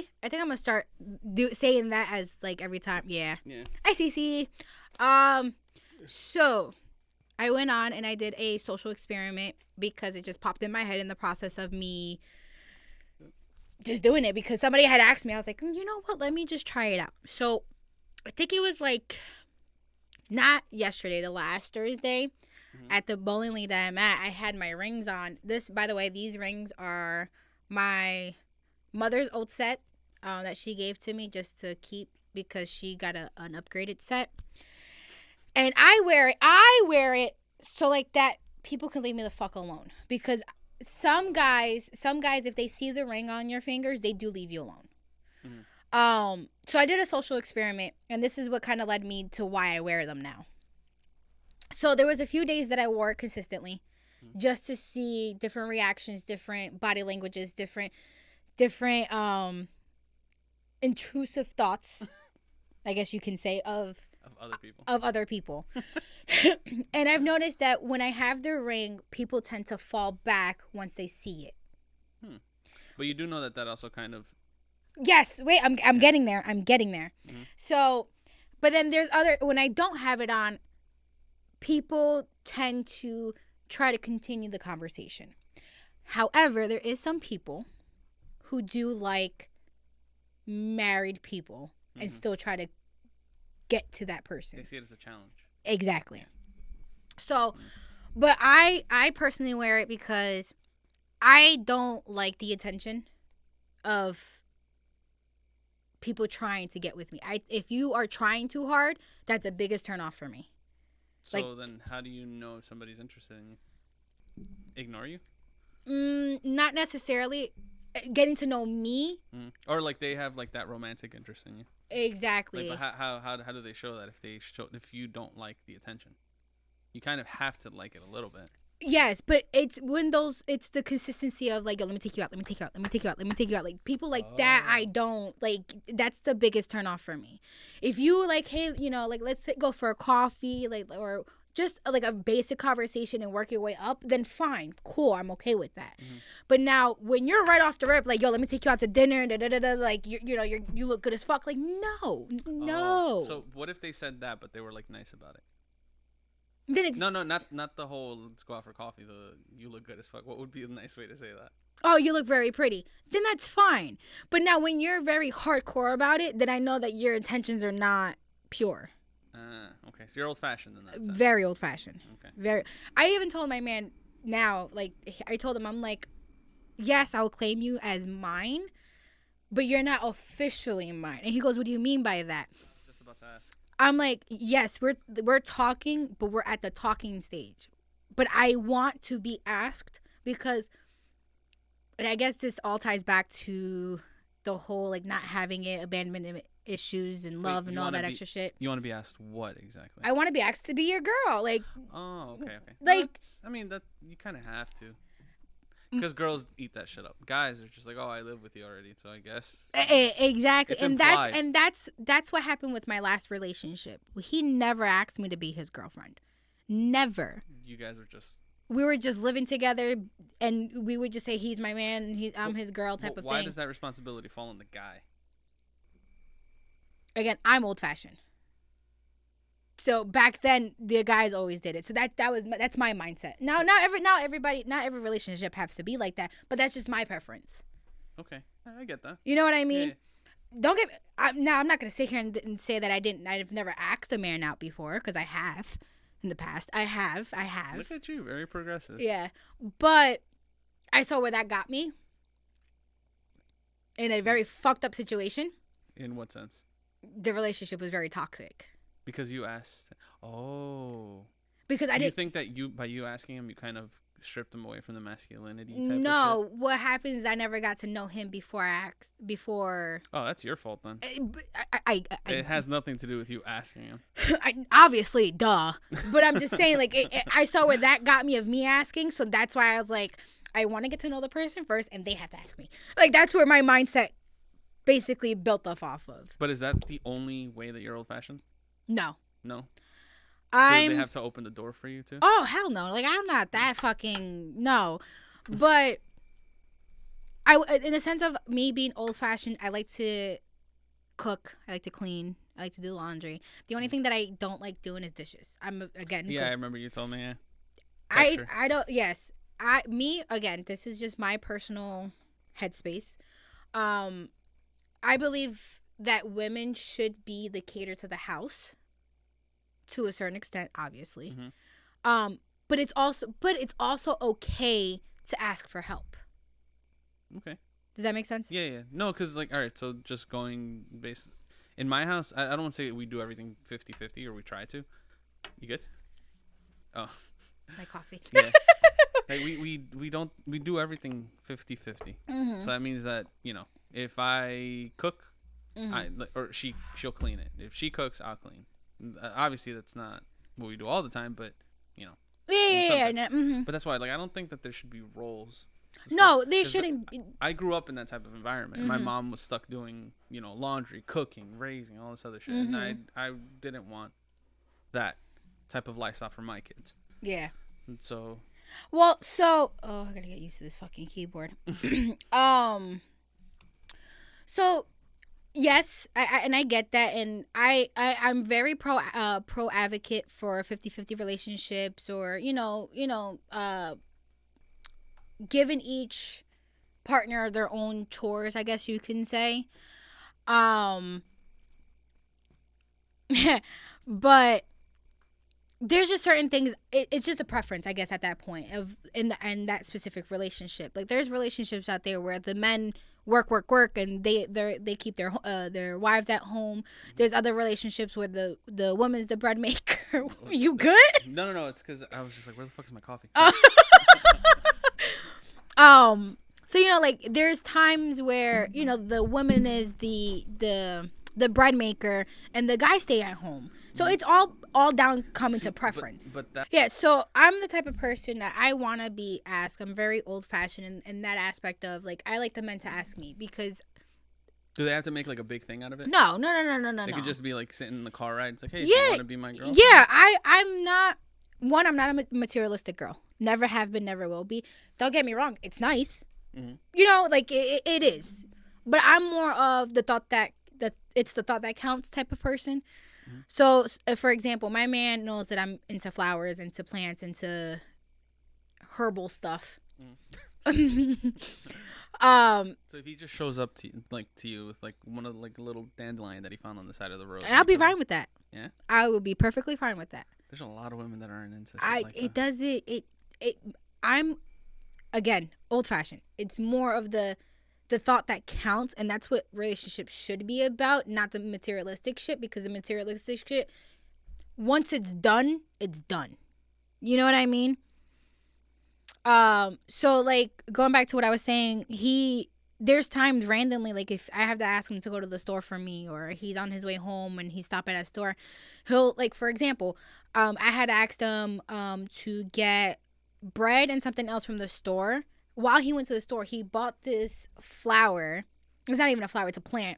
Cee. I think I'm gonna start saying that as like every time. Yeah. Yeah. Hi, Cee Cee. So I went on and I did a social experiment because it just popped in my head in the process of me just doing it because somebody had asked me. I was like, you know what? Let me just try it out. So I think it was like not yesterday, the last Thursday at the bowling league that I'm at. I had my rings on. This, by the way, these rings are my mother's old set that she gave to me just to keep because she got an upgraded set. And I wear it so like that people can leave me the fuck alone because some guys, if they see the ring on your fingers, they do leave you alone. So I did a social experiment, and this is what kind of led me to why I wear them now. So there was a few days that I wore it consistently just to see different reactions, different body languages, different intrusive thoughts, I guess you can say, of other people. And I've noticed that when I have the ring, people tend to fall back once they see it. But you do know that also kind of... Yes, wait, I'm getting there. So, but then there's when I don't have it on, people tend to try to continue the conversation. However, there is some people who do like married people and still try to get to that person. They see it as a challenge. Exactly. So, but I personally wear it because I don't like the attention of people trying to get with me. If you are trying too hard, that's the biggest turnoff for me. So then how do you know if somebody's interested in you? Ignore you? Not necessarily. Getting to know me. Or like they have like that romantic interest in you. Exactly. Like, but how do they show that if you don't like the attention? You kind of have to like it a little bit. Yes, but it's the consistency of like, yo, let me take you out. Like people like that, I don't like. That's the biggest turn off for me. If you like, hey, like let's go for a coffee, like, or just like a basic conversation and work your way up, then fine, cool, I'm okay with that. But now when you're right off the rip, like, yo, let me take you out to dinner, like you look good as fuck, like no. So what if they said that, but they were like nice about it? Then it's not the whole let's go out for coffee. The you look good as fuck. What would be a nice way to say that? Oh, you look very pretty. Then that's fine. But now when you're very hardcore about it, then I know that your intentions are not pure. Okay. So you're old-fashioned in that sense. Very old-fashioned. Okay. Very. I even told my man now, like, I told him, I'm like, yes, I will claim you as mine, but you're not officially mine. And he goes, what do you mean by that? I was just about to ask. I'm like, yes, we're talking, but we're at the talking stage. But I want to be asked because, and I guess this all ties back to the whole like not having it, abandonment issues and love and all that extra shit. You want to be asked what exactly? I want to be asked to be your girl, like. Oh, okay. Like, that you kind of have to. Because girls eat that shit up. Guys are just like, oh, I live with you already, so I guess. Exactly, it's and implied. that's what happened with my last relationship. He never asked me to be his girlfriend, never. You guys were just. We were just living together, and we would just say he's my man and I'm his girl type of thing. Why does that responsibility fall on the guy? Again, I'm old fashioned. So back then, the guys always did it. So that's my mindset. Now, not every relationship has to be like that, but that's just my preference. Okay, I get that. You know what I mean? Yeah. I'm not gonna sit here and say that I've never asked a man out before, because I have in the past. I have. Look at you, very progressive. Yeah, but I saw where that got me in a very fucked up situation. In what sense? The relationship was very toxic. Because you asked. Oh. Because I didn't. You think that by you asking him, you kind of stripped him away from the masculinity type No, of shit? what happened is I never got to know him before I asked. Oh, that's your fault then. It has nothing to do with you asking him. Obviously, duh. But I'm just saying, like, I saw where that got me of me asking, so that's why I was like, I want to get to know the person first, and they have to ask me. Like, that's where my mindset basically built off of. But is that the only way that you're old-fashioned? No. Do they have to open the door for you too? Oh, hell no. Like, I'm not that fucking... No. But in the sense of me being old fashioned, I like to cook. I like to clean. I like to do laundry. The only thing that I don't like doing is dishes. I'm again. Yeah, I remember you told me. Yeah. I don't. Yes, me again. This is just my personal headspace. I believe that women should be the cater to the house, to a certain extent, obviously. But it's also okay to ask for help. Okay. Does that make sense? Yeah. No, because, like, all right, so just going based... In my house, I don't want to say we do everything 50-50 or we try to. You good? Oh. My coffee. Yeah. Like, we do everything 50-50. So that means that, if I cook, she'll clean it. If she cooks, I'll clean. Obviously, that's not what we do all the time, but, Yeah. But that's why, like, I don't think that there should be roles. No, they shouldn't. I grew up in that type of environment. My mom was stuck doing, laundry, cooking, raising, all this other shit. And I didn't want that type of lifestyle for my kids. Yeah. And so... Well, I gotta get used to this fucking keyboard. So, yes, I get that, and I'm very pro advocate for 50-50 relationships, or giving each partner their own chores, I guess you can say. But there's just certain things. It's just a preference, I guess, at that point of in that specific relationship. Like, there's relationships out there where the men work, and they keep their wives at home. There's other relationships where the woman's the bread maker. You good? No. It's because I was just like, where the fuck is my coffee? So like, there's times where the woman is the bread maker and the guy stay at home. So it's all down coming to preference. Yeah, so I'm the type of person that I want to be asked. I'm very old fashioned in that aspect of, like, I like the men to ask me, because... Do they have to make, like, a big thing out of it? No. They could just be, like, sitting in the car ride. It's like, hey, yeah, do you want to be my girl? Yeah, I'm not a materialistic girl. Never have been, never will be. Don't get me wrong. It's nice. Like, it is. But I'm more of the thought that it's the thought that counts type of person. So, for example, my man knows that I'm into flowers, into plants, into herbal stuff. So if he just shows up to you with, like, one of the, like, little dandelion that he found on the side of the road, and I'll be fine with that. Yeah, I will be perfectly fine with that. There's a lot of women that aren't into shit that. I'm, again, old fashioned. It's more of the thought that counts, and that's what relationships should be about, not the materialistic shit, because the materialistic shit, once it's done, it's done. You know what I mean? So, like, going back to what I was saying, there's times randomly, like, if I have to ask him to go to the store for me, or he's on his way home and he's stopping at a store, he'll, like, for example, I had asked him to get bread and something else from the store. While he went to the store, he bought this flower. It's not even a flower, it's a plant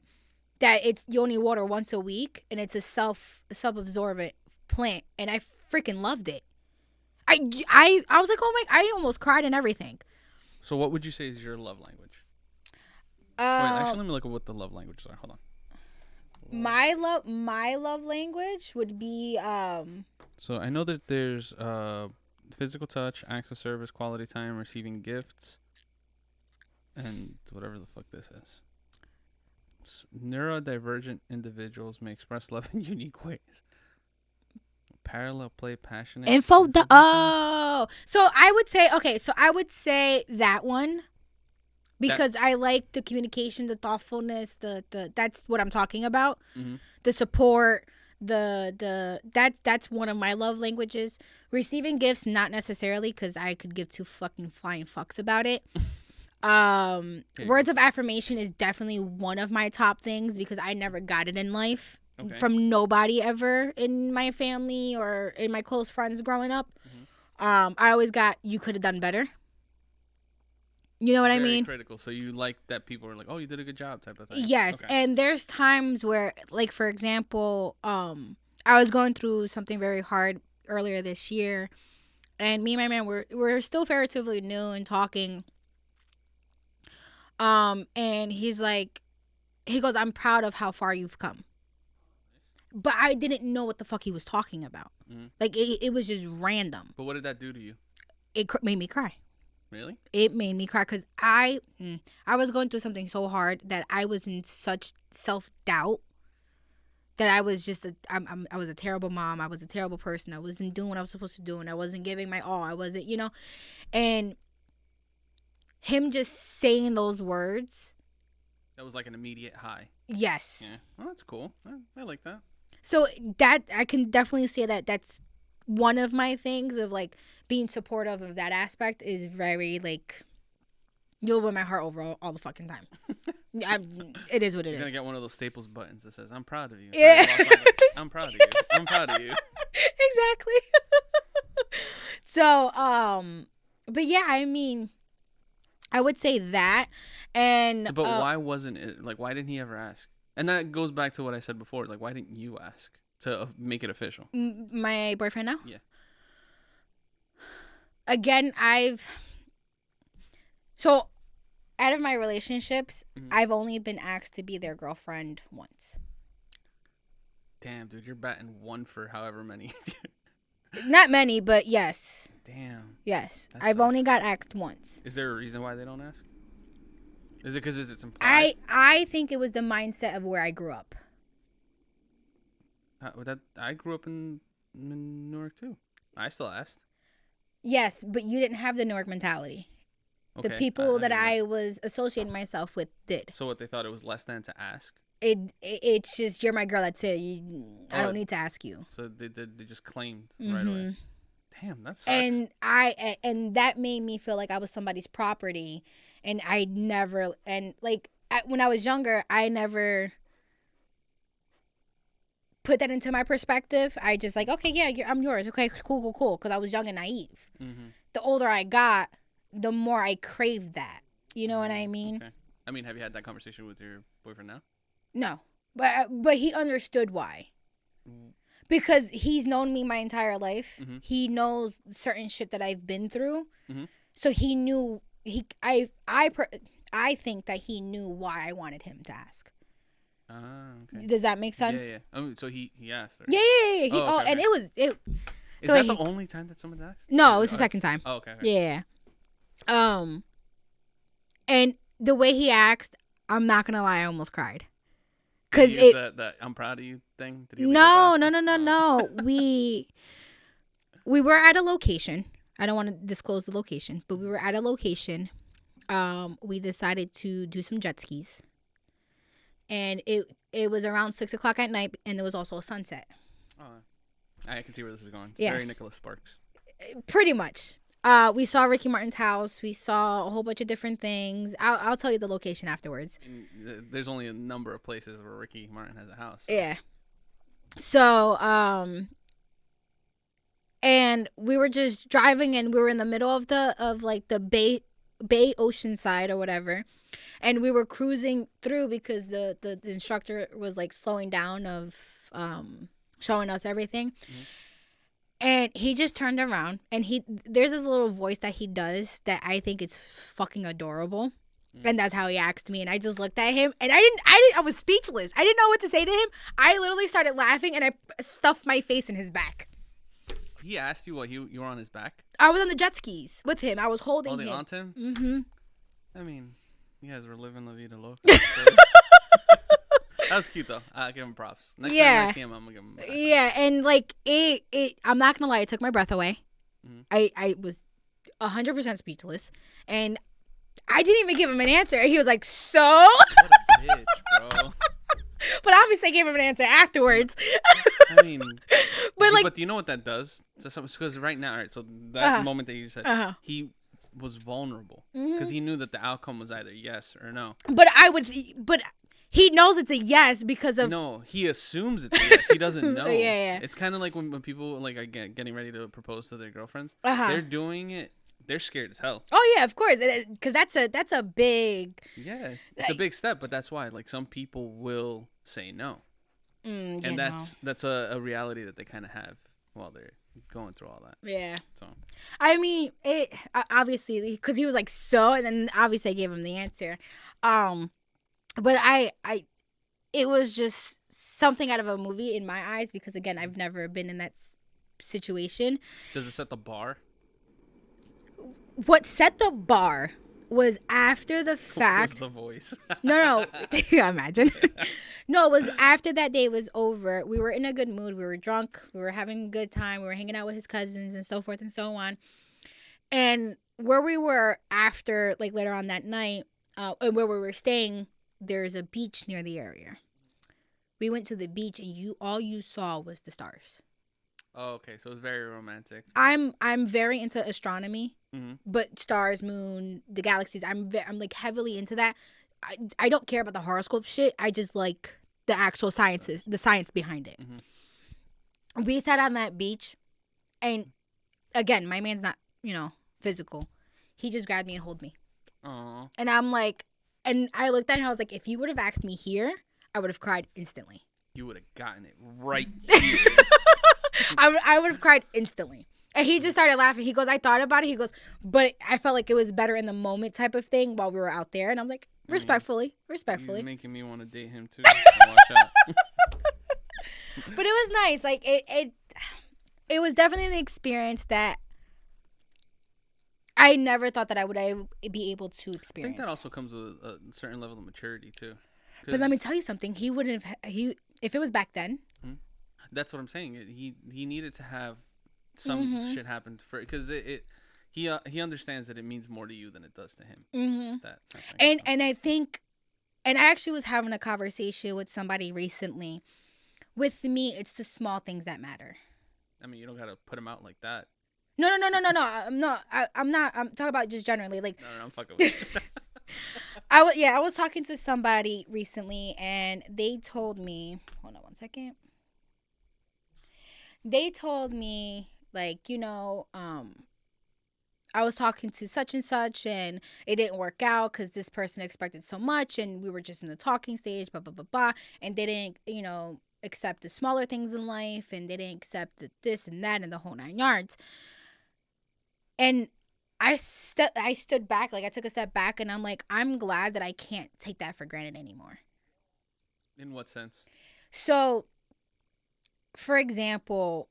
that you only water once a week, and it's a self-absorbent plant, and I freaking loved it. I was like, oh my, I almost cried and everything. So what would you say is your love language? Wait, actually, let me look at what the love languages are. Hold on. My love language would be So I know that there's physical touch, acts of service, quality time, receiving gifts, and whatever the fuck this is. Neurodivergent individuals may express love in unique ways. Parallel play, passionate. So I would say that one, because I like the communication, the thoughtfulness, the that's what I'm talking about. The support, that's one of my love languages. Receiving gifts, not necessarily, because I could give two fucking flying fucks about it. Words of affirmation is definitely one of my top things, because I never got it in life from nobody ever in my family or in my close friends growing up. I always got, you could have done better. You know what I mean? Critical. So you like that people are like, oh, you did a good job type of thing. Yes. Okay. And there's times where, like, for example, I was going through something very hard earlier this year, and me and my man we're still relatively new and talking. And he's like, he goes, I'm proud of how far you've come. But I didn't know what the fuck he was talking about. Mm-hmm. Like, it was just random. But what did that do to you? It made me cry. Really? It made me cry because I was going through something so hard that I was in such self-doubt that I was just I was a terrible mom. I was a terrible person. I wasn't doing what I was supposed to do, and I wasn't giving my all. I wasn't, and him just saying those words. That was like an immediate high. Yes. Yeah. Well, that's cool. I like that. So that I can definitely say that that's one of my things of like being supportive of that aspect is very like you'll win my heart over all the fucking time. It is what it is. He's gonna get one of those Staples buttons that says "I'm proud of you." Yeah. I'm proud of you. I'm proud of you. Exactly. So, but yeah, I mean, I would say that, and but why wasn't it like? Why didn't he ever ask? And that goes back to what I said before. Like, why didn't you ask to make it official? My boyfriend now? Yeah. Again, so out of my relationships, I've only been asked to be their girlfriend once. Damn, dude, you're batting one for however many. Not many, but yes. Damn. Yes, I've only got asked once. Is there a reason why they don't ask? Is it because it's implied? I think it was the mindset of where I grew up. I grew up in Newark too. I still asked. Yes, but you didn't have the Newark mentality. Okay, the people that I was associating myself with did. So what, they thought it was less than to ask? It's just, you're my girl, that's it. I don't need to ask you. So they just claimed right away. Damn, that sucks. And that made me feel like I was somebody's property, and I never, and like when I was younger, I never put that into my perspective. I just like, okay, yeah, I'm yours. Okay, cool. Because I was young and naive. The older I got, the more I craved that. You know what I mean? Okay. I mean, have you had that conversation with your boyfriend now? No, but he understood why. Because he's known me my entire life. He knows certain shit that I've been through. So he knew I think that he knew why I wanted him to ask. Okay. Does that make sense? Yeah. So he asked. Right? Yeah. Okay. And it was it. Is that the only time that someone asked? No, it was the second time. Oh, okay. Yeah. And the way he asked, I'm not gonna lie, I almost cried. Cause that I'm proud of you thing. No. We were at a location. I don't want to disclose the location, but we were at a location. We decided to do some jet skis, and it was around 6:00 at night, and there was also a sunset. Oh, I can see where this is going. It's yes. Very Nicholas Sparks. Pretty much. We saw Ricky Martin's house. We saw a whole bunch of different things. I'll tell you the location afterwards. And there's only a number of places where Ricky Martin has a house. So. Yeah. So, and we were just driving, and we were in the middle of the Bay Ocean side or whatever, and we were cruising through because the instructor was like slowing down of showing us everything. And he just turned around, and there's this little voice that he does that I think is fucking adorable. And that's how he asked me. And I just looked at him, and I was speechless. I didn't know what to say to him. I literally started laughing, and I stuffed my face in his back. He asked you what you were on his back? I was on the jet skis with him. I was holding him. Oh, they on him? Mm-hmm. I mean, you guys were living la vida loca. That was cute though. I'll give him props. Next time I see him, I'm gonna give him. Yeah, and like it. I'm not gonna lie, it took my breath away. I was 100% speechless, and I didn't even give him an answer. He was like, "So." What a bitch, bro. But obviously, I gave him an answer afterwards. I mean, but do you know what that does? So because right now, all right. So that moment that you said, he was vulnerable because he knew that the outcome was either yes or no. But he knows it's a yes because of... No, he assumes it's a yes. He doesn't know. Yeah. It's kind of like when people like are getting ready to propose to their girlfriends. They're doing it. They're scared as hell. Oh yeah, of course, because that's a big... Yeah, it's a big step, but that's why like some people will say no, and that's a reality that they kind of have while they're going through all that. Yeah. So I mean, it obviously because he was like and then obviously I gave him the answer. But it was just something out of a movie in my eyes because again, I've never been in that situation. does it set the bar? What set the bar was after the fact. Was the voice? No. Imagine. No, it was after that day was over. We were in a good mood. We were drunk. We were having a good time. We were hanging out with his cousins and so forth and so on. And where we were after, like later on that night, and where we were staying, there's a beach near the area. We went to the beach, and all you saw was the stars. Oh, okay. So it was very romantic. I'm very into astronomy, Mm-hmm. but stars, moon, the galaxies. I'm like heavily into that. I don't care about the horoscope shit. I just like the actual sciences, the science behind it. Mm-hmm. We sat on that beach, and again, my man's not, physical. He just grabbed me and held me. Aww. And I'm like, and I looked at him, I was like, if you would have asked me here, I would have cried instantly. You would have gotten it right here. I would have cried instantly. And he just started laughing. He goes, I thought about it. He goes, but I felt like it was better in the moment type of thing while we were out there. And I'm like, respectfully. You're making me want to date him too. Watch out. But it was nice. Like it was definitely an experience that I never thought that I would be able to experience. I think that also comes with a certain level of maturity too. But let me tell you something. He wouldn't have. If it was back then. That's what I'm saying. He needed to have some shit happen because he understands that it means more to you than it does to him. Mm-hmm. And I think, and I actually was having a conversation with somebody recently. With me, it's the small things that matter. I mean, you don't gotta put him out like that. No. I'm not. I'm talking about just generally. Like, no, I'm fucking with you. I was talking to somebody recently, and they told me. Hold on one second. They told me, like, I was talking to such and such, and it didn't work out because this person expected so much, and we were just in the talking stage, blah blah blah blah, and they didn't, accept the smaller things in life, and they didn't accept this and that and the whole 9 yards. And I stood back, like I took a step back, and I'm like, I'm glad that I can't take that for granted anymore. In what sense? So, for example,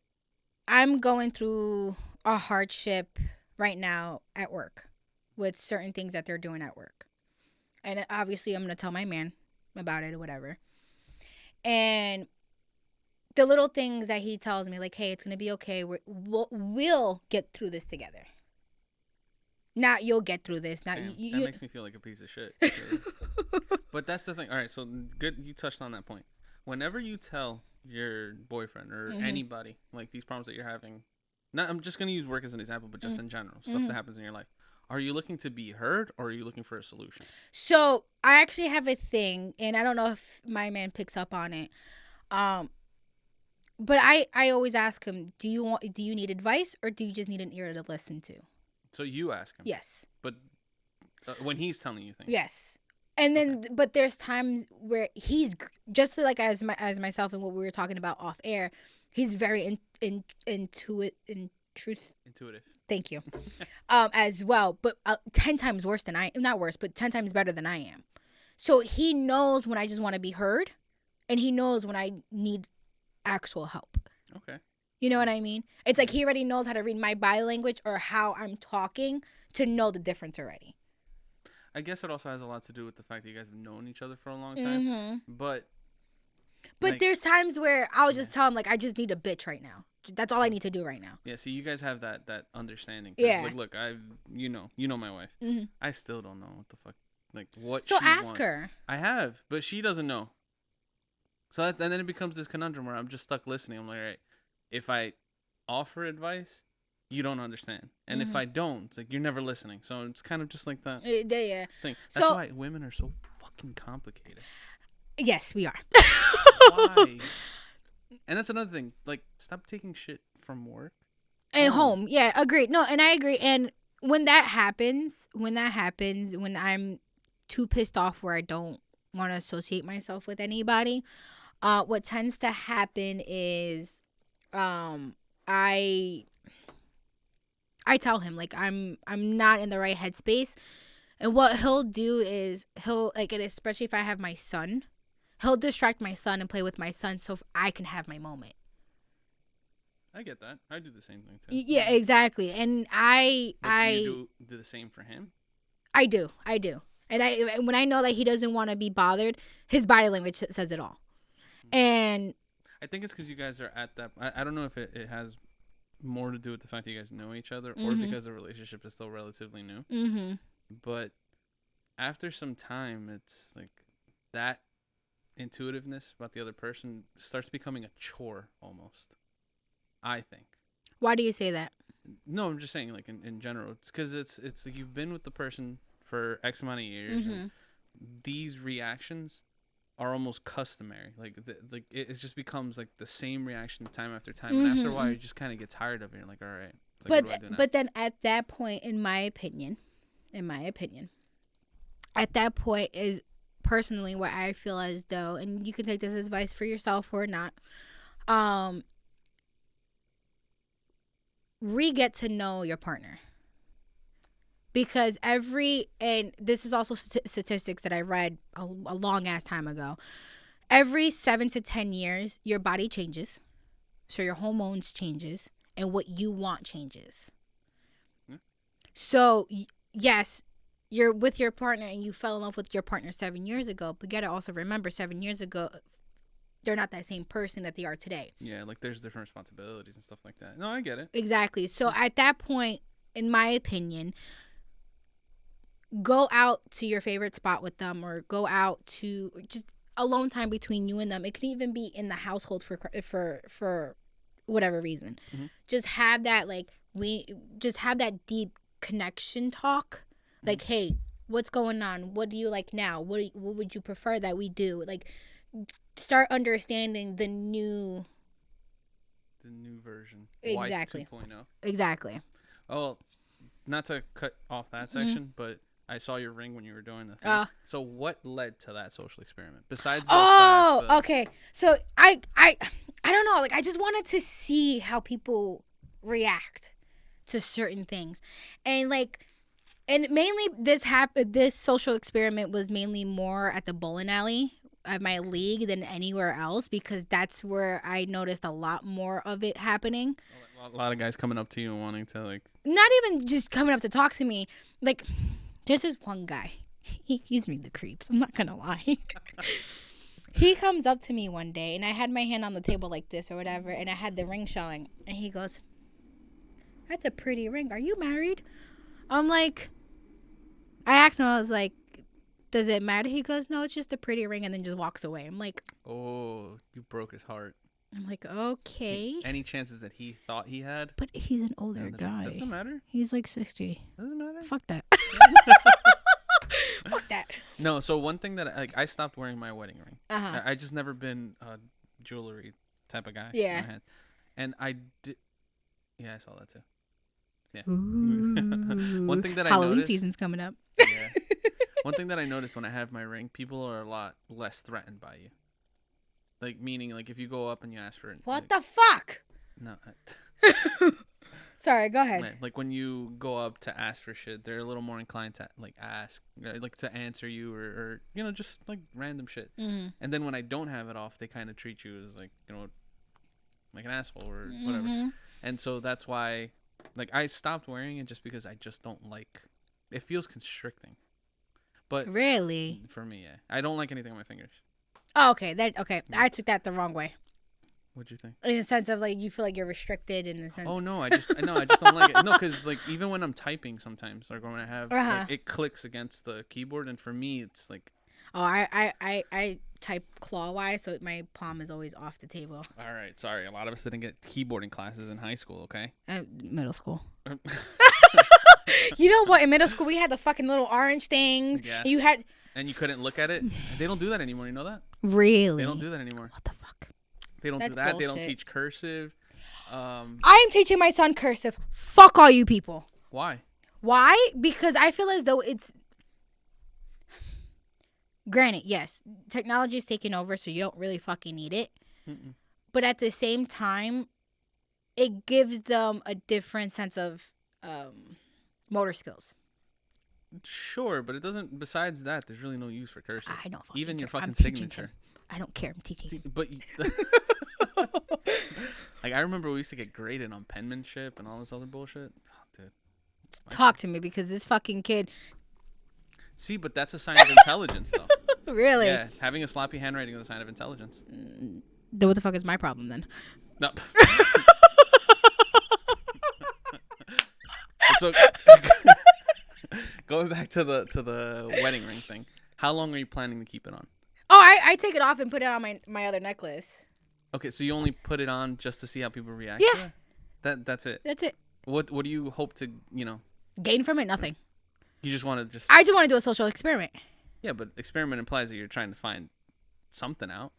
I'm going through a hardship right now at work with certain things that they're doing at work. And obviously I'm going to tell my man about it or whatever. And the little things that he tells me, like, hey, it's going to be okay. We'll get through this together. Not you'll get through this. Not Damn, you. That makes me feel like a piece of shit. But that's the thing. All right, so good. You touched on that point. Whenever you tell your boyfriend or anybody like these problems that you're having, I'm just gonna use work as an example, but just in general, stuff that happens in your life. Are you looking to be heard or are you looking for a solution? So I actually have a thing, and I don't know if my man picks up on it. But I always ask him, do you need advice or do you just need an ear to listen to? So you ask him. Yes. But when he's telling you things. Yes. And then, but there's times where he's just like as myself and what we were talking about off air. He's very intuitive. Thank you. As well, but 10 times worse than not worse, but 10 times better than I am. So he knows when I just want to be heard, and he knows when I need actual help. Okay. You know what I mean? It's like he already knows how to read my body language or how I'm talking to know the difference already. I guess it also has a lot to do with the fact that you guys have known each other for a long time. But like, there's times where I'll just tell him, like, I just need a bitch right now. That's all I need to do right now. Yeah, so you guys have that understanding. Yeah. Like, look, you know my wife. Mm-hmm. I still don't know what the fuck, like, what so she ask wants. her. I have, but she doesn't know. So and then it becomes this conundrum where I'm just stuck listening. I'm like, all right, if I offer advice, you don't understand. And if I don't, it's like, you're never listening. So it's kind of just like that Yeah. thing. That's why women are so fucking complicated. Yes, we are. Why? And that's another thing. Like, stop taking shit from work. And home. Yeah, agreed. No, and I agree. And when that happens, when I'm too pissed off where I don't want to associate myself with anybody, what tends to happen is I I tell him like I'm not in the right headspace, and what he'll do is he'll like, and especially if I have my son, he'll distract my son and play with my son so I can have my moment. I get that. I do the same thing too. Yeah, exactly. And Do you do the same for him? I do. And when I know that he doesn't want to be bothered, his body language says it all. And I think it's because you guys are at that. I don't know if it has more to do with the fact that you guys know each other, or because the relationship is still relatively new. Mm-hmm. But after some time, it's like that intuitiveness about the other person starts becoming a chore almost. I think. Why do you say that? No, I'm just saying, like in general, it's because it's like you've been with the person for X amount of years, and these reactions are almost customary. Like it just becomes like the same reaction time after time, and after a while, you just kind of get tired of it. You're like, all right, it's like, what do I do now? But then at that point, in my opinion, at that point is personally where I feel as though, and you can take this advice for yourself or not, get to know your partner. Because and this is also statistics that I read a long ass time ago. Every 7 to 10 years, your body changes. So your hormones changes and what you want changes. So yes, you're with your partner and you fell in love with your partner 7 years ago. But you gotta also remember 7 years ago, they're not that same person that they are today. Yeah, like there's different responsibilities and stuff like that. No, I get it. Exactly. So at that point, in my opinion, go out to your favorite spot with them, or go out to just alone time between you and them. It can even be in the household for whatever reason. Just have that that deep connection talk. Like, hey, what's going on? What do you like now? What would you prefer that we do? Like, start understanding the new version. Exactly. Wife 2.0. Exactly. Oh, not to cut off that section, but I saw your ring when you were doing the thing. So what led to that social experiment besides the fact that... okay. So I don't know, like I just wanted to see how people react to certain things. And mainly this social experiment was mainly more at the bowling alley at my league than anywhere else, because that's where I noticed a lot more of it happening. A lot of guys coming up to you and wanting to like... Not even just coming up to talk to me. Like, there's this one guy. He gives me the creeps. I'm not going to lie. He comes up to me one day, and I had my hand on the table like this or whatever, and I had the ring showing. And he goes, "That's a pretty ring. Are you married?" I'm like... I asked him, I was like, "Does it matter?" He goes, "No, it's just a pretty ring," and then just walks away. I'm like... Oh, you broke his heart. I'm like, okay. Any chances that he thought he had? But he's an older guy. Doesn't matter. He's like 60. Doesn't matter. Fuck that. Fuck that. No, so one thing that I stopped wearing my wedding ring. Uh-huh. I just never been a jewelry type of guy. Yeah. And I did. Yeah, I saw that too. Yeah. Ooh. One thing that Halloween I noticed. season's coming up. Yeah. One thing that I noticed when I have my ring, people are a lot less threatened by you. Like, meaning, like, if you go up and you ask for it. What like, the fuck? No. Sorry, go ahead. Like, when you go up to ask for shit, they're a little more inclined to, like, ask. Like, to answer you or you know, just, like, random shit. Mm-hmm. And then when I don't have it off, they kind of treat you as, like, you know, like an asshole or whatever. And so that's why, like, I stopped wearing it just because I just don't like... It feels constricting. But... Really? For me, yeah. I don't like anything on my fingers. Oh, okay. I took that the wrong way. What'd you think? In the sense of, like, you feel like you're restricted in the sense. Oh no, I just don't like it. No, because like even when I'm typing sometimes, like when I have like, it clicks against the keyboard, and for me it's like. Oh, I type claw-wise, so my palm is always off the table. All right, sorry. A lot of us didn't get keyboarding classes in high school, okay? Middle school. You know what? In middle school, we had the fucking little orange things. Yes. And you couldn't look at it. They don't do that anymore. You know that? Really? They don't do that anymore. What the fuck? They don't do that. Bullshit. They don't teach cursive. I'm teaching my son cursive. Fuck all you people. Why? Why? Because I feel as though it's... Granted, yes, technology is taking over, so you don't really fucking need it. Mm-mm. But at the same time, it gives them a different sense of motor skills. Sure, but it doesn't. Besides that, there's really no use for cursive. I don't fucking Even your care. fucking I'm teaching signature. him. I don't care. I'm teaching See, him. but like, I remember we used to get graded on penmanship and all this other bullshit. Oh, dude. Talk to me, because this fucking kid. See, but that's a sign of intelligence, though. Really? Yeah, having a sloppy handwriting is a sign of intelligence. Then what the fuck is my problem then? No. So, going back to the wedding ring thing, how long are you planning to keep it on? Oh, I take it off and put it on my other necklace. Okay, so you only put it on just to see how people react? Yeah. To it? That's it. That's it. What do you hope to, Gain from it? Nothing. You just want to I just want to do a social experiment. Yeah, but experiment implies that you're trying to find something out.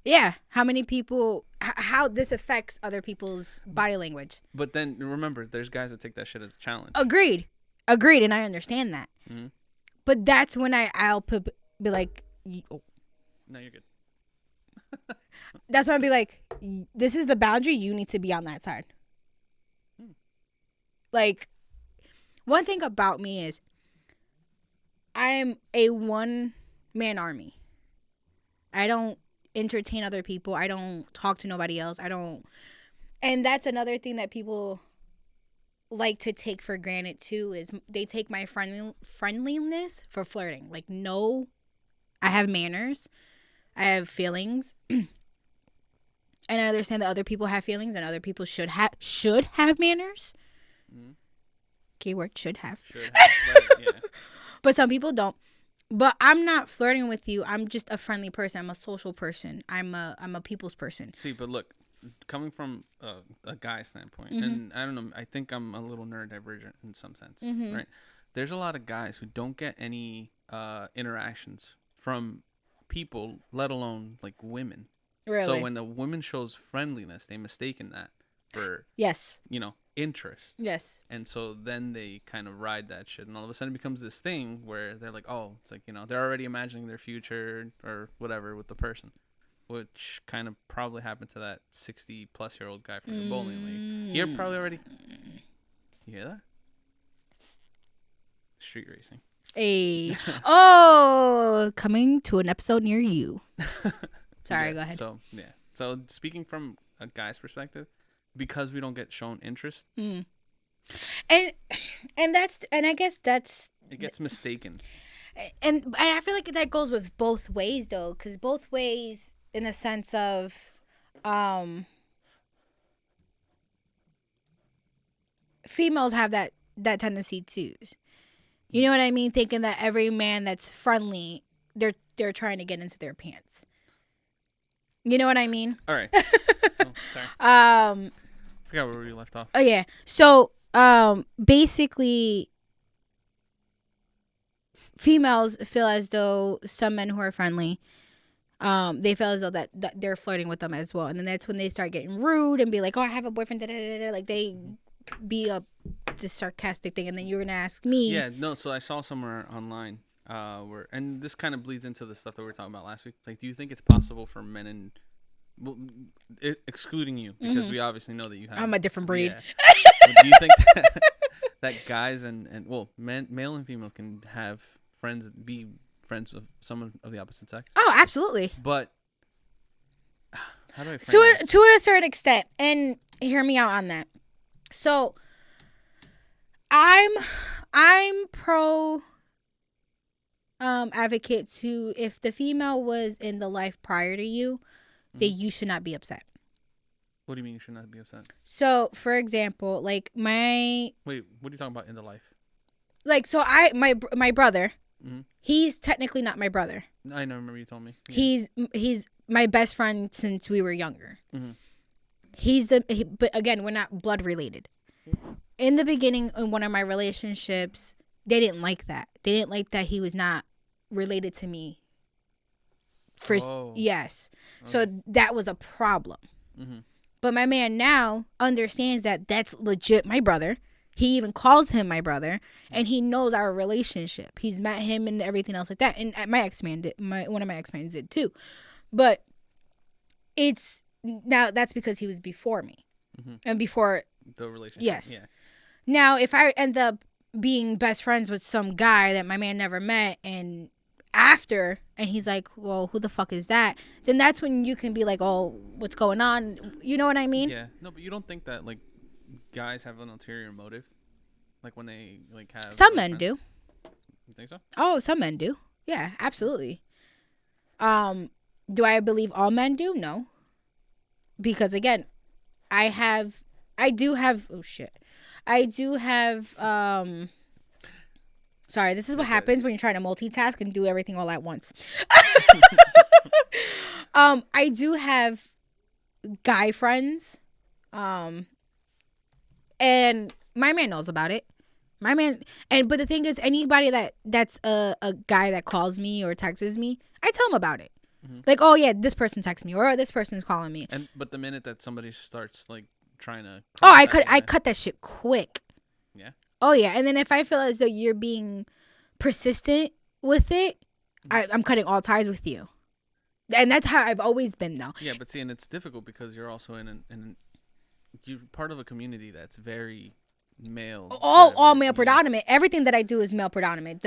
Yeah. How many people, how this affects other people's body language. But then remember, there's guys that take that shit as a challenge. Agreed. And I understand that. Mm-hmm. But that's when I'll be like, oh. No, you're good. That's when I'll be like, this is the boundary. You need to be on that side. Like, one thing about me is I'm a one-man army. I don't entertain other people. I don't talk to nobody else. And that's another thing that people like to take for granted too, is they take my friendliness for flirting. Like, no, I have manners. I have feelings. And I understand that other people have feelings and other people should have manners. Mm-hmm. Keyword should have. Yeah. But some people don't. But I'm not flirting with you. I'm just a friendly person. I'm a social person. I'm a people's person. See, but look, coming from a guy standpoint, mm-hmm. and I don't know, I think I'm a little neurodivergent in some sense, mm-hmm. right? There's a lot of guys who don't get any interactions from people, let alone like women. Really? So when a woman shows friendliness, they mistaken that for yes, interest. Yes. And so then they kind of ride that shit, and all of a sudden it becomes this thing where they're like, oh, it's like, they're already imagining their future or whatever with the person, which kind of probably happened to that 60-plus-year-old guy from the bowling league. You're probably already. You hear that? Street racing. Hey. Oh, coming to an episode near you. Sorry, yeah, go ahead. So speaking from a guy's perspective, because we don't get shown interest, and I guess that's it gets mistaken. And I feel like that goes with both ways though, because both ways in the sense of females have that tendency too. You know what I mean? Thinking that every man that's friendly, they're trying to get into their pants. You know what I mean? All right. Oh, sorry. Forgot where we left off. Oh yeah. So basically, females feel as though some men who are friendly, they feel as though that they're flirting with them as well, and then that's when they start getting rude and be like, "Oh, I have a boyfriend." Da, da, da, da. Like they be this sarcastic thing, and then you're gonna ask me. Yeah. No. So I saw somewhere online where, and this kind of bleeds into the stuff that we were talking about last week. It's like, do you think it's possible for men and excluding you, because we obviously know that you have. I'm a different breed. Yeah. Do you think that guys and male and female can have friends, be friends with someone of the opposite sex? Oh, absolutely. But how do I frame this? To a certain extent, and hear me out on that. So I'm pro advocate to, if the female was in the life prior to you, then you should not be upset. What do you mean you should not be upset? So, for example, like Wait, what are you talking about in the life? Like, so my brother, he's technically not my brother. I know, remember you told me. Yeah. He's my best friend since we were younger. Mm-hmm. But again, we're not blood related. In the beginning, in one of my relationships, they didn't like that. They didn't like that he was not related to me. Yes. Okay. So that was a problem. Mm-hmm. But my man now understands that that's legit my brother. He even calls him my brother, and he knows our relationship. He's met him and everything else like that. And one of my ex-mans did too. But it's now that's because he was before me. and before the relationship. yes. Yeah. Now, if I end up being best friends with some guy that my man never met, and after, and he's like, well, who the fuck is that? Then that's when you can be like, oh, what's going on? You know what I mean? Yeah. No, but you don't think that like guys have an ulterior motive, like when they like have Some like, men do. You think so? Oh, some men do. Yeah, absolutely. Do I believe all men do? No. Because again, I do have sorry, this is what happens when you're trying to multitask and do everything all at once. I do have guy friends. And my man knows about it. My man, but the thing is, anybody that's a guy that calls me or texts me, I tell him about it. Like, oh yeah, this person texts me, or this person's calling me. But the minute that somebody starts like trying to, I cut that shit quick. Yeah. Oh yeah, and then if I feel as though you're being persistent with it, I'm cutting all ties with you. And that's how I've always been, though. Yeah, but see, and it's difficult because you're also you're part of a community that's very male. All male predominant. Everything that I do is male predominant.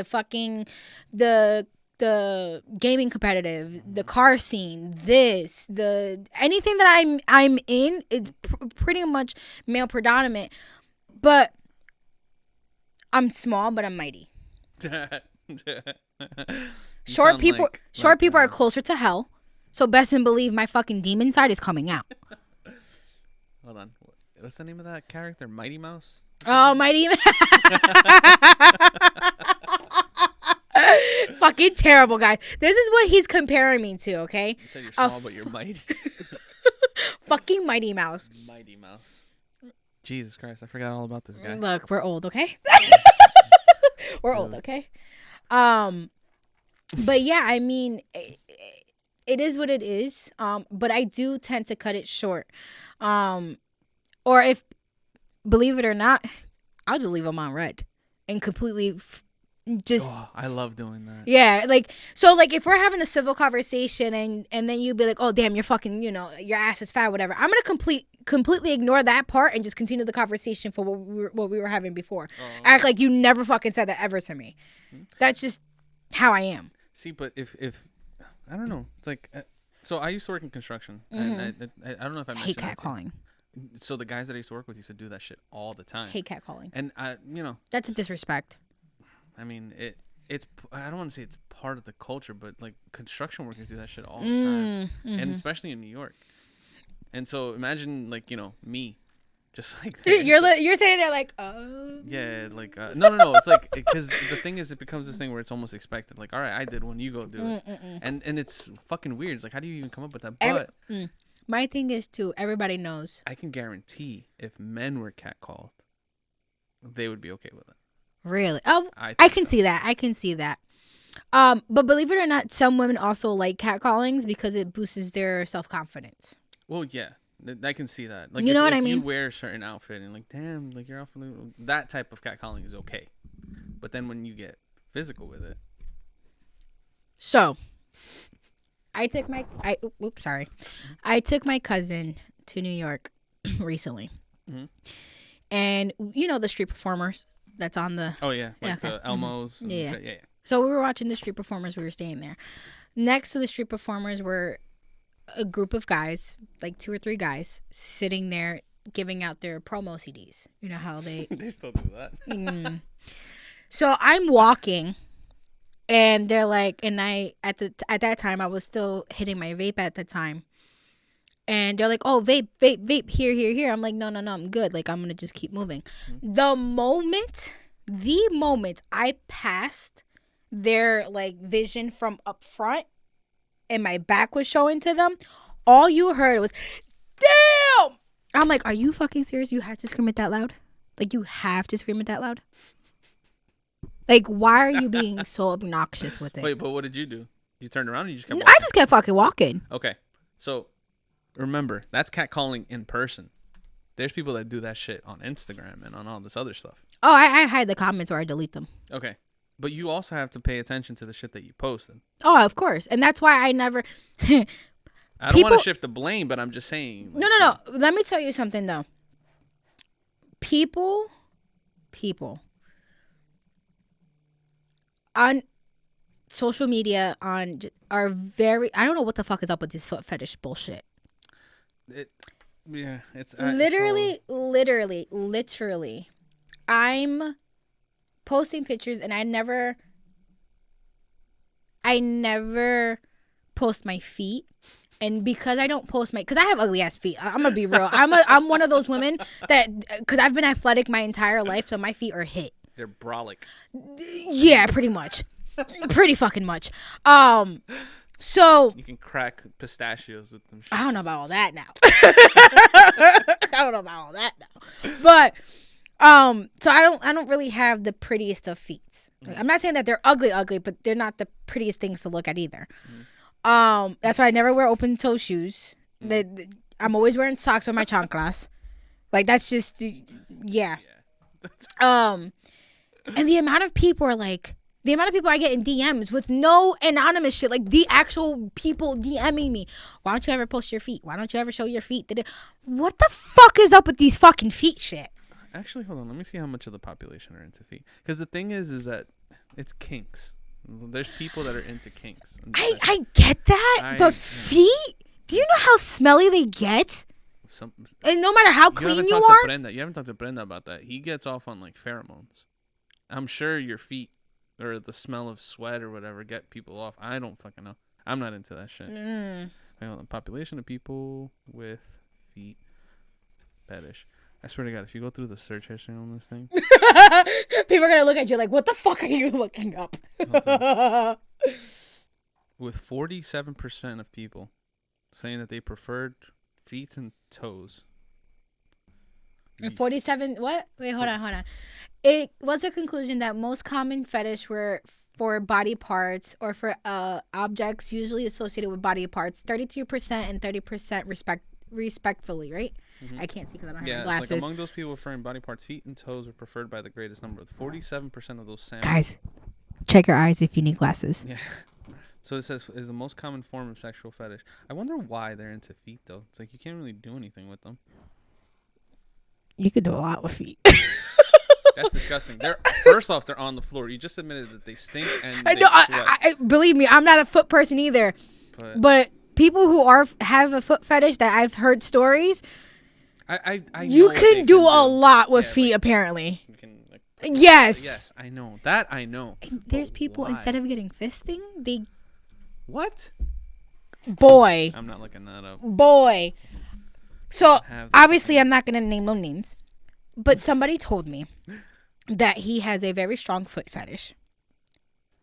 The gaming competitive, the car scene, anything that I'm in, it's pretty much male predominant. But I'm small, but I'm mighty. Short people are closer to hell. So best and believe my fucking demon side is coming out. Hold on. What's the name of that character? Mighty Mouse? Oh, Mighty Mouse. Fucking terrible, guys. This is what he's comparing me to, okay? You said you're small, but you're mighty. Fucking Mighty Mouse. Mighty Mouse. Jesus Christ, I forgot all about this guy. Look, we're old, okay? We're old, okay? But yeah, I mean, it is what it is. But I do tend to cut it short. Or if, believe it or not, I'll just leave them on red and completely I love doing that. Yeah, like, so like if we're having a civil conversation and then you'd be like, oh damn, you're fucking, your ass is fat, whatever, I'm gonna completely ignore that part and just continue the conversation for what we were having before. Act like you never fucking said that ever to me. That's just how I am. See, but if I don't know, it's like, so I used to work in construction, and I don't know if I mentioned hate catcalling. So the guys that I used to work with used to do that shit all the time. Hate catcalling. And that's a disrespect. I mean, it's I don't want to say it's part of the culture, but like construction workers do that shit all the time, and especially in New York. And so imagine like me, just like you're sitting there like, oh yeah, like no, it's like, because the thing is, it becomes this thing where it's almost expected. Like, all right, I did one, you go do it, and it's fucking weird. It's like, how do you even come up with that? But my thing is too, everybody knows. I can guarantee if men were catcalled, they would be okay with it. Really? Oh, I can see that. I can see that. But believe it or not, some women also like catcallings because it boosts their self-confidence. Well, yeah, I can see that. Like, you know what I mean? If you wear a certain outfit and like, damn, like your outfit, that type of catcalling is okay. But then when you get physical with it. So, I took my cousin to New York recently. And the street performers that's on the... Oh, yeah. Like the Elmos. And yeah. Shit. Yeah. So we were watching the street performers. We were staying there. Next to the street performers were a group of guys, like 2 or 3 guys, sitting there giving out their promo CDs. You know how they... They still do that. So I'm walking, and they're like... And at that time, I was still hitting my vape at the time. And they're like, oh, vape, here. I'm like, no, I'm good. Like, I'm going to just keep moving. The moment I passed their, like, vision from up front and my back was showing to them, all you heard was, damn! I'm like, are you fucking serious? You have to scream it that loud? Like, you have to scream it that loud? Like, why are you being so obnoxious with it? Wait, but what did you do? You turned around and you just kept walking? I just kept fucking walking. Okay, so... Remember, that's catcalling in person. There's people that do that shit on Instagram and on all this other stuff. Oh, I hide the comments or I delete them. Okay. But you also have to pay attention to the shit that you posted. Oh, of course. And that's why I never... I don't want to shift the blame, but I'm just saying. Like, no. Let me tell you something, though. people on social media are very, I don't know what the fuck is up with this foot fetish bullshit. It's literally I'm posting pictures and I never post my feet. And because I don't post because I have ugly ass feet, I'm gonna be real. I'm one of those women that, because I've been athletic my entire life, so my feet are hit. They're brolic. Yeah, pretty much, pretty fucking much. So you can crack pistachios with them. I don't know about all that now. But so I don't really have the prettiest of feet. I'm not saying that they're ugly, but they're not the prettiest things to look at either. That's why I never wear open toe shoes. I'm always wearing socks with my chanclas. Like, that's just, yeah. And the amount of people I get in DMs with no anonymous shit, like the actual people DMing me. Why don't you ever post your feet? Why don't you ever show your feet? What the fuck is up with these fucking feet shit? Actually, hold on. Let me see how much of the population are into feet. Because the thing is that it's kinks. There's people that are into kinks. I get that, but feet? Do you know how smelly they get? And no matter how clean you are? You haven't talked to Brenda about that. He gets off on, like, pheromones. I'm sure your feet or the smell of sweat or whatever get people off. I don't fucking know. I'm not into that shit. Hang on, the population of people with feet fetish. I swear to God, if you go through the search history on this thing, people are gonna look at you like, "What the fuck are you looking up?" With 47% of people saying that they preferred feet and toes. 47. What? Wait, hold on. It was a conclusion that most common fetish were for body parts or for objects usually associated with body parts. 33% and 30% respectfully, right? Mm-hmm. I can't see because I don't have glasses. It's like among those people referring body parts, feet and toes were preferred by the greatest number. 47% of those samples. Guys, check your eyes if you need glasses. Yeah. So it says is the most common form of sexual fetish. I wonder why they're into feet though. It's like you can't really do anything with them. You could do a lot with feet. That's disgusting. First off, they're on the floor. You just admitted that they stink and they sweat. I believe me, I'm not a foot person either. But people who have a foot fetish that I've heard stories. I you can do a lot with feet, apparently. You can, yes. Yes, I know. That I know. And there's people, why? Instead of getting fisting, they... What? Boy. I'm not looking that up. Boy. So, obviously, I'm not going to name no names. But somebody told me that he has a very strong foot fetish.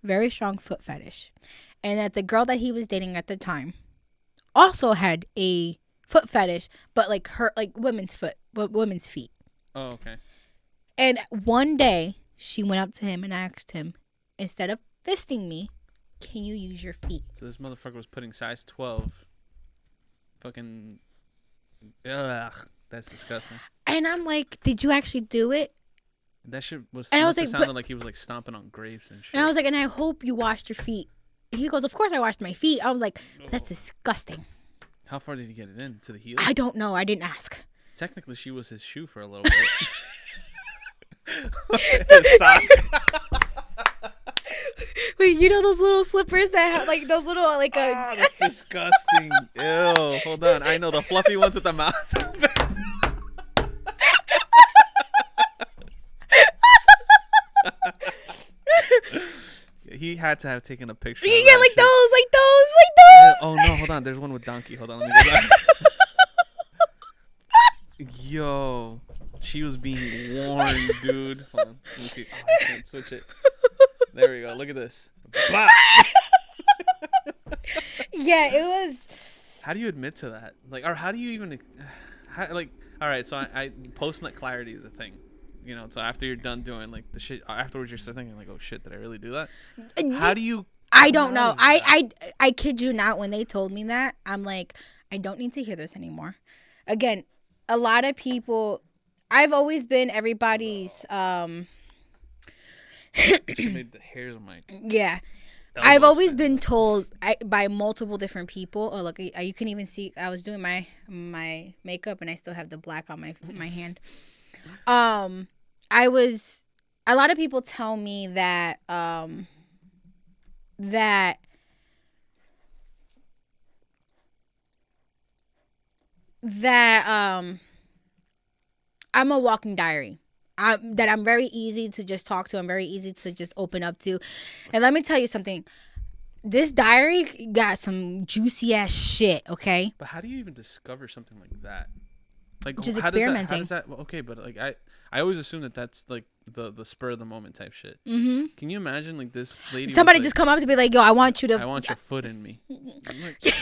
Very strong foot fetish. And that the girl that he was dating at the time also had a foot fetish, but like women's feet. Oh, okay. And one day she went up to him and asked him, instead of fisting me, can you use your feet? So this motherfucker was putting size 12. Fucking, ugh, that's disgusting. And I'm like, did you actually do it? That shit was. And I was like, sounded like he was like stomping on grapes and shit. And I was like, and I hope you washed your feet. He goes, of course I washed my feet. I was like, that's disgusting. How far did he get it in? To the heel? I don't know. I didn't ask. Technically, she was his shoe for a little bit. Wait, you know those little slippers that have like those little like that's disgusting. Ew. Hold on. I know the fluffy ones with the mouth. He had to have taken a picture. Yeah, like those. Oh no, hold on. There's one with donkey. Hold on, let me go back. Yo, she was being warned, dude. Hold on, let me see. Oh, I can't switch it. There we go. Look at this. Bah! Yeah, it was. How do you admit to that? Like, or how do you even? All right. So I post-nut clarity is a thing. You know, so after you're done doing like the shit, afterwards you're still thinking like, oh shit, did I really do that? How do you? I don't know. I kid you not. When they told me that, I'm like, I don't need to hear this anymore. Again, a lot of people. I've always been everybody's. She made the hairs on my. Yeah. I've always been told by multiple different people. Oh, look, you can even see I was doing my makeup and I still have the black on my hand. I was. A lot of people tell me that that I'm a walking diary. That I'm very easy to just talk to. I'm very easy to just open up to. And let me tell you something. This diary got some juicy ass shit, okay? But how do you even discover something like that? Like, Just how experimenting. Does that well, okay, but like I always assume that that's like the spur of the moment type shit. Mm-hmm. Can you imagine like this lady? Somebody was, just come up to be like, yo, I want you to. I want your foot in me. I'm like,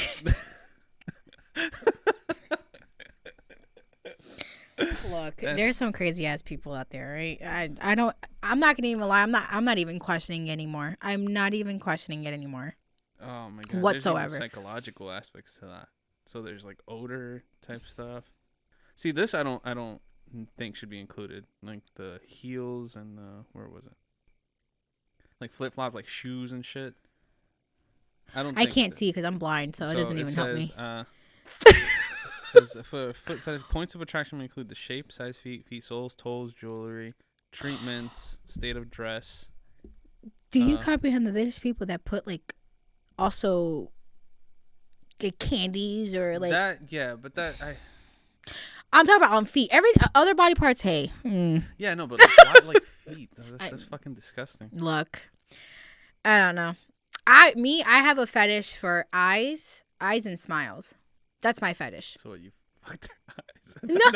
Look, there's some crazy ass people out there, right? I'm not gonna even lie. I'm not even questioning it anymore. I'm not even questioning it anymore. oh my god. Whatsoever. There's even psychological aspects to that. So there's like odor type stuff. See, this I don't think should be included. Like the heels and the where was it? Like flip flop, like shoes and shit. I can't see because I'm blind, so it doesn't even help me. It says for foot fetish, points of attraction may include the shape, size, feet, soles, toes, jewelry, treatments, state of dress. Do you comprehend that there's people that put like also get candies or like that? Yeah, but that I'm talking about on feet. Every other body parts. Hey. Yeah, no, but like, why like feet? That's fucking disgusting. Look, I don't know. I have a fetish for eyes and smiles. That's my fetish. So what, you fucked their eyes? No.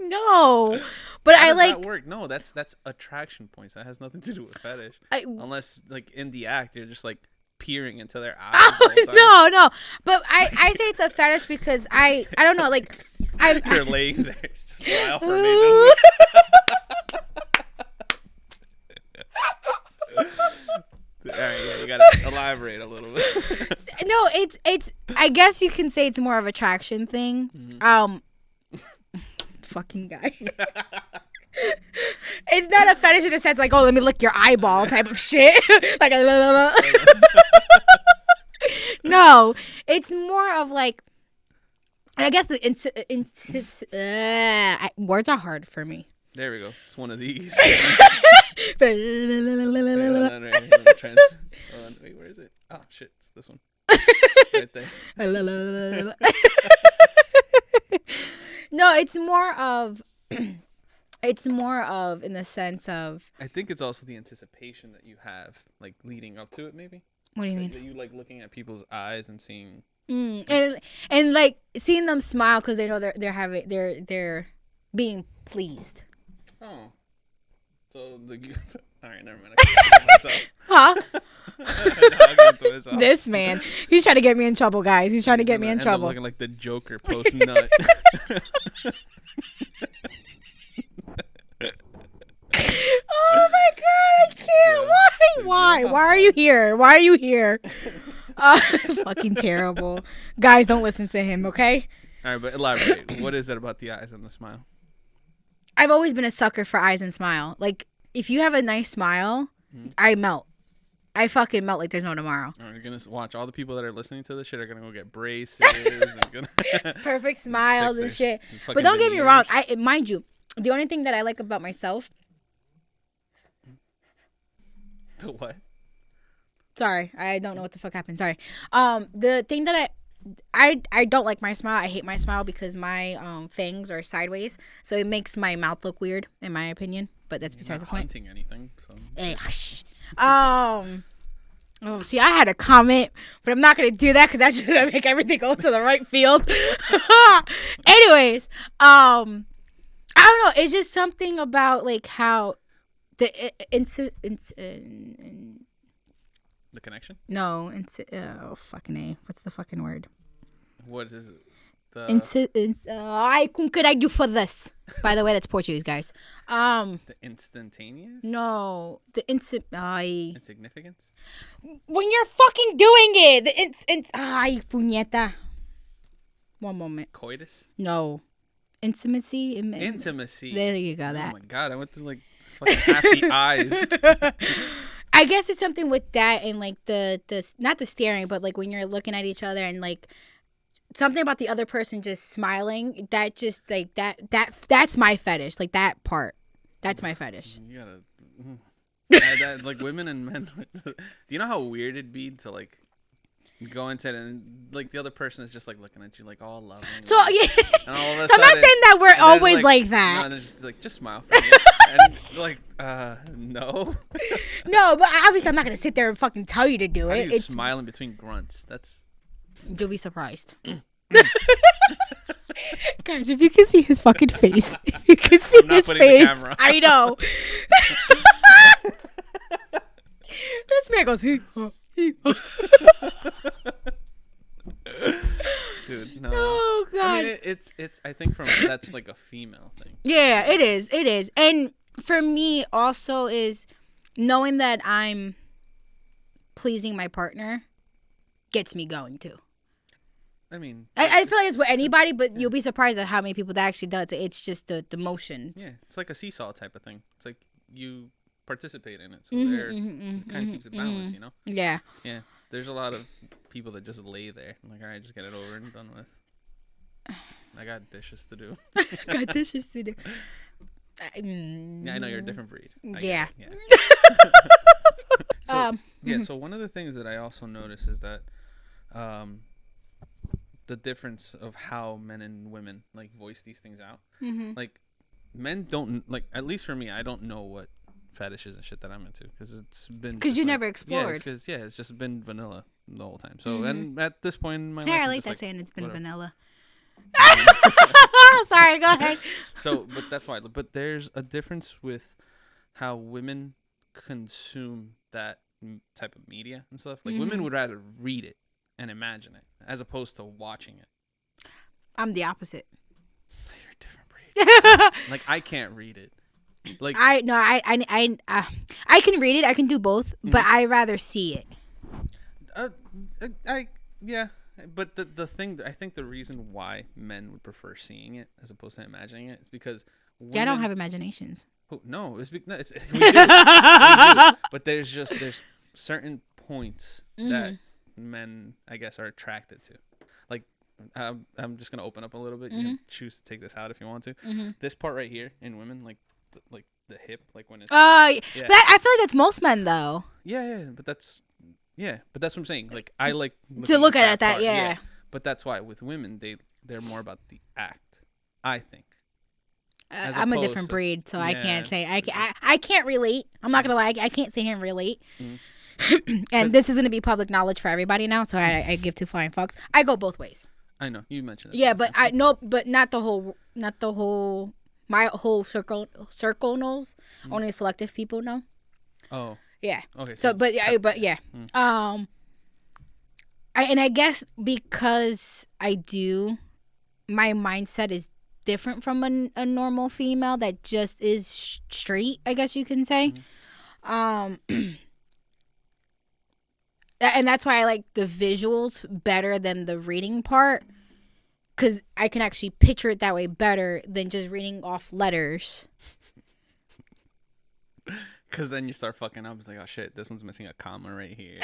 No. But How I does like that work? No, that's attraction points. That has nothing to do with fetish. Unless like in the act you're just like peering into their eyes. No. But I say it's a fetish because I don't know, like you're laying there, smile for me. All right, yeah, you gotta elaborate a little bit. No, it's. I guess you can say it's more of a attraction thing. Mm-hmm. Fucking guy. It's not a fetish in the sense like, oh, let me lick your eyeball type of shit. Like, no, it's more of like. I guess the words are hard for me. There we go. It's one of these. Wait, where is it? Oh shit, it's this one. Right there. No, it's more of in the sense of I think it's also the anticipation that you have like leading up to it maybe. What do you mean? That you like looking at people's eyes and seeing and like seeing them smile because they know they're being pleased. Oh. So all right, never mind. I Huh? This man, he's trying to get me in trouble, guys. He's trying to get me in trouble. Looking like the Joker post nut. Oh my god, I can't. Why? Why are you here? Why are you here? Fucking terrible. Guys, don't listen to him, okay? All right, but elaborate. What is it about the eyes and the smile? I've always been a sucker for eyes and smile. Like, if you have a nice smile, I melt. I fucking melt like there's no tomorrow. You're going to watch. All the people that are listening to this shit are going to go get braces. And perfect smiles and shit. But don't get me wrong. Mind you, the only thing that I like about myself. The what? Sorry. I don't know what the fuck happened. Sorry. The thing that I don't like my smile. I hate my smile because my fangs are sideways, so it makes my mouth look weird, in my opinion. But that's besides the point. Hunting anything? So. Oh, see, I had a comment, but I'm not gonna do that because that's just gonna make everything go to the right field. Anyways, I don't know. It's just something about like how the the connection? No, oh fucking A. What's the fucking word? What is it? I couldn't do for this. By the way, that's Portuguese, guys. The instantaneous? No, the insignificance? When you're fucking doing it, the ay puñeta. One moment. Coitus? No, intimacy. Intimacy. There you go. That. Oh my god, I went through like fucking half the eyes. I guess it's something with that and like the not the staring, but like when you're looking at each other and like something about the other person just smiling, that just like that's my fetish. Like that part. That's my fetish. You gotta like women and men. Do you know how weird it'd be to like go into it and like the other person is just like looking at you like all loving. So yeah. And all of a So I'm not saying that we're always like that. No, and they're just like just smile for me. And like no. No, but obviously I'm not gonna sit there and fucking tell you to do How it. do you It's smile in between grunts. That's. You'll be surprised. Guys, if you can see his fucking face, if you can see his face, I know. This man goes, Dude, no. Oh God. I mean, it's. I think that's like a female thing. Yeah, it is. It is, and for me also is knowing that I'm pleasing my partner gets me going too. I mean, I feel like it's with anybody, but you'll be surprised at how many people that actually does it. It's just the motions. Yeah, it's like a seesaw type of thing. It's like you participate in it, so it kind of keeps it balanced, you know? Yeah. Yeah. There's a lot of people that just lay there. I'm like, all right, just get it over and done with. I got dishes to do. Got dishes to do. Yeah, I know you're a different breed. Yeah. So one of the things that I also notice is that the difference of how men and women like voice these things out. Like men don't, like, at least for me, I don't know what fetishes and shit that I'm into because it's been you like, never explored. It's just been vanilla the whole time. So and at this point in my life, I I'm like just that saying it's been whatever. vanilla. Sorry, go ahead. So, but that's why. But there's a difference with how women consume that type of media and stuff. Like women would rather read it and imagine it as opposed to watching it. I'm the opposite. You're a different breed. Like I can't read it. Like I can read it. I can do both, but I rather see it. Yeah. But the thing, I think the reason why men would prefer seeing it as opposed to imagining it is because women, I don't have imaginations. No, we do. We do. But there's certain points that men, I guess, are attracted to. Like, I'm just gonna open up a little bit. You can choose to take this out if you want to. This part right here in women, like the hip, like when it's. Yeah. But I feel like that's most men though. Yeah, but that's. Yeah, but that's what I'm saying. Like I like to look at that. Part. Yeah. But that's why with women they're more about the act. I think. I'm a different breed, so I can't say I can't relate. I'm not gonna lie. I can't sit here and relate. And this is gonna be public knowledge for everybody now, so I give two flying fucks. I go both ways. I know you mentioned it. Yeah, but I no, but not the whole. My whole circle knows. Only selective people know. Oh. Yeah. Okay. So, but yeah. I guess because I do, my mindset is different from a normal female that just is straight, I guess you can say. And that's why I like the visuals better than the reading part. Because I can actually picture it that way better than just reading off letters. Because then you start fucking up. It's like, oh shit, this one's missing a comma right here.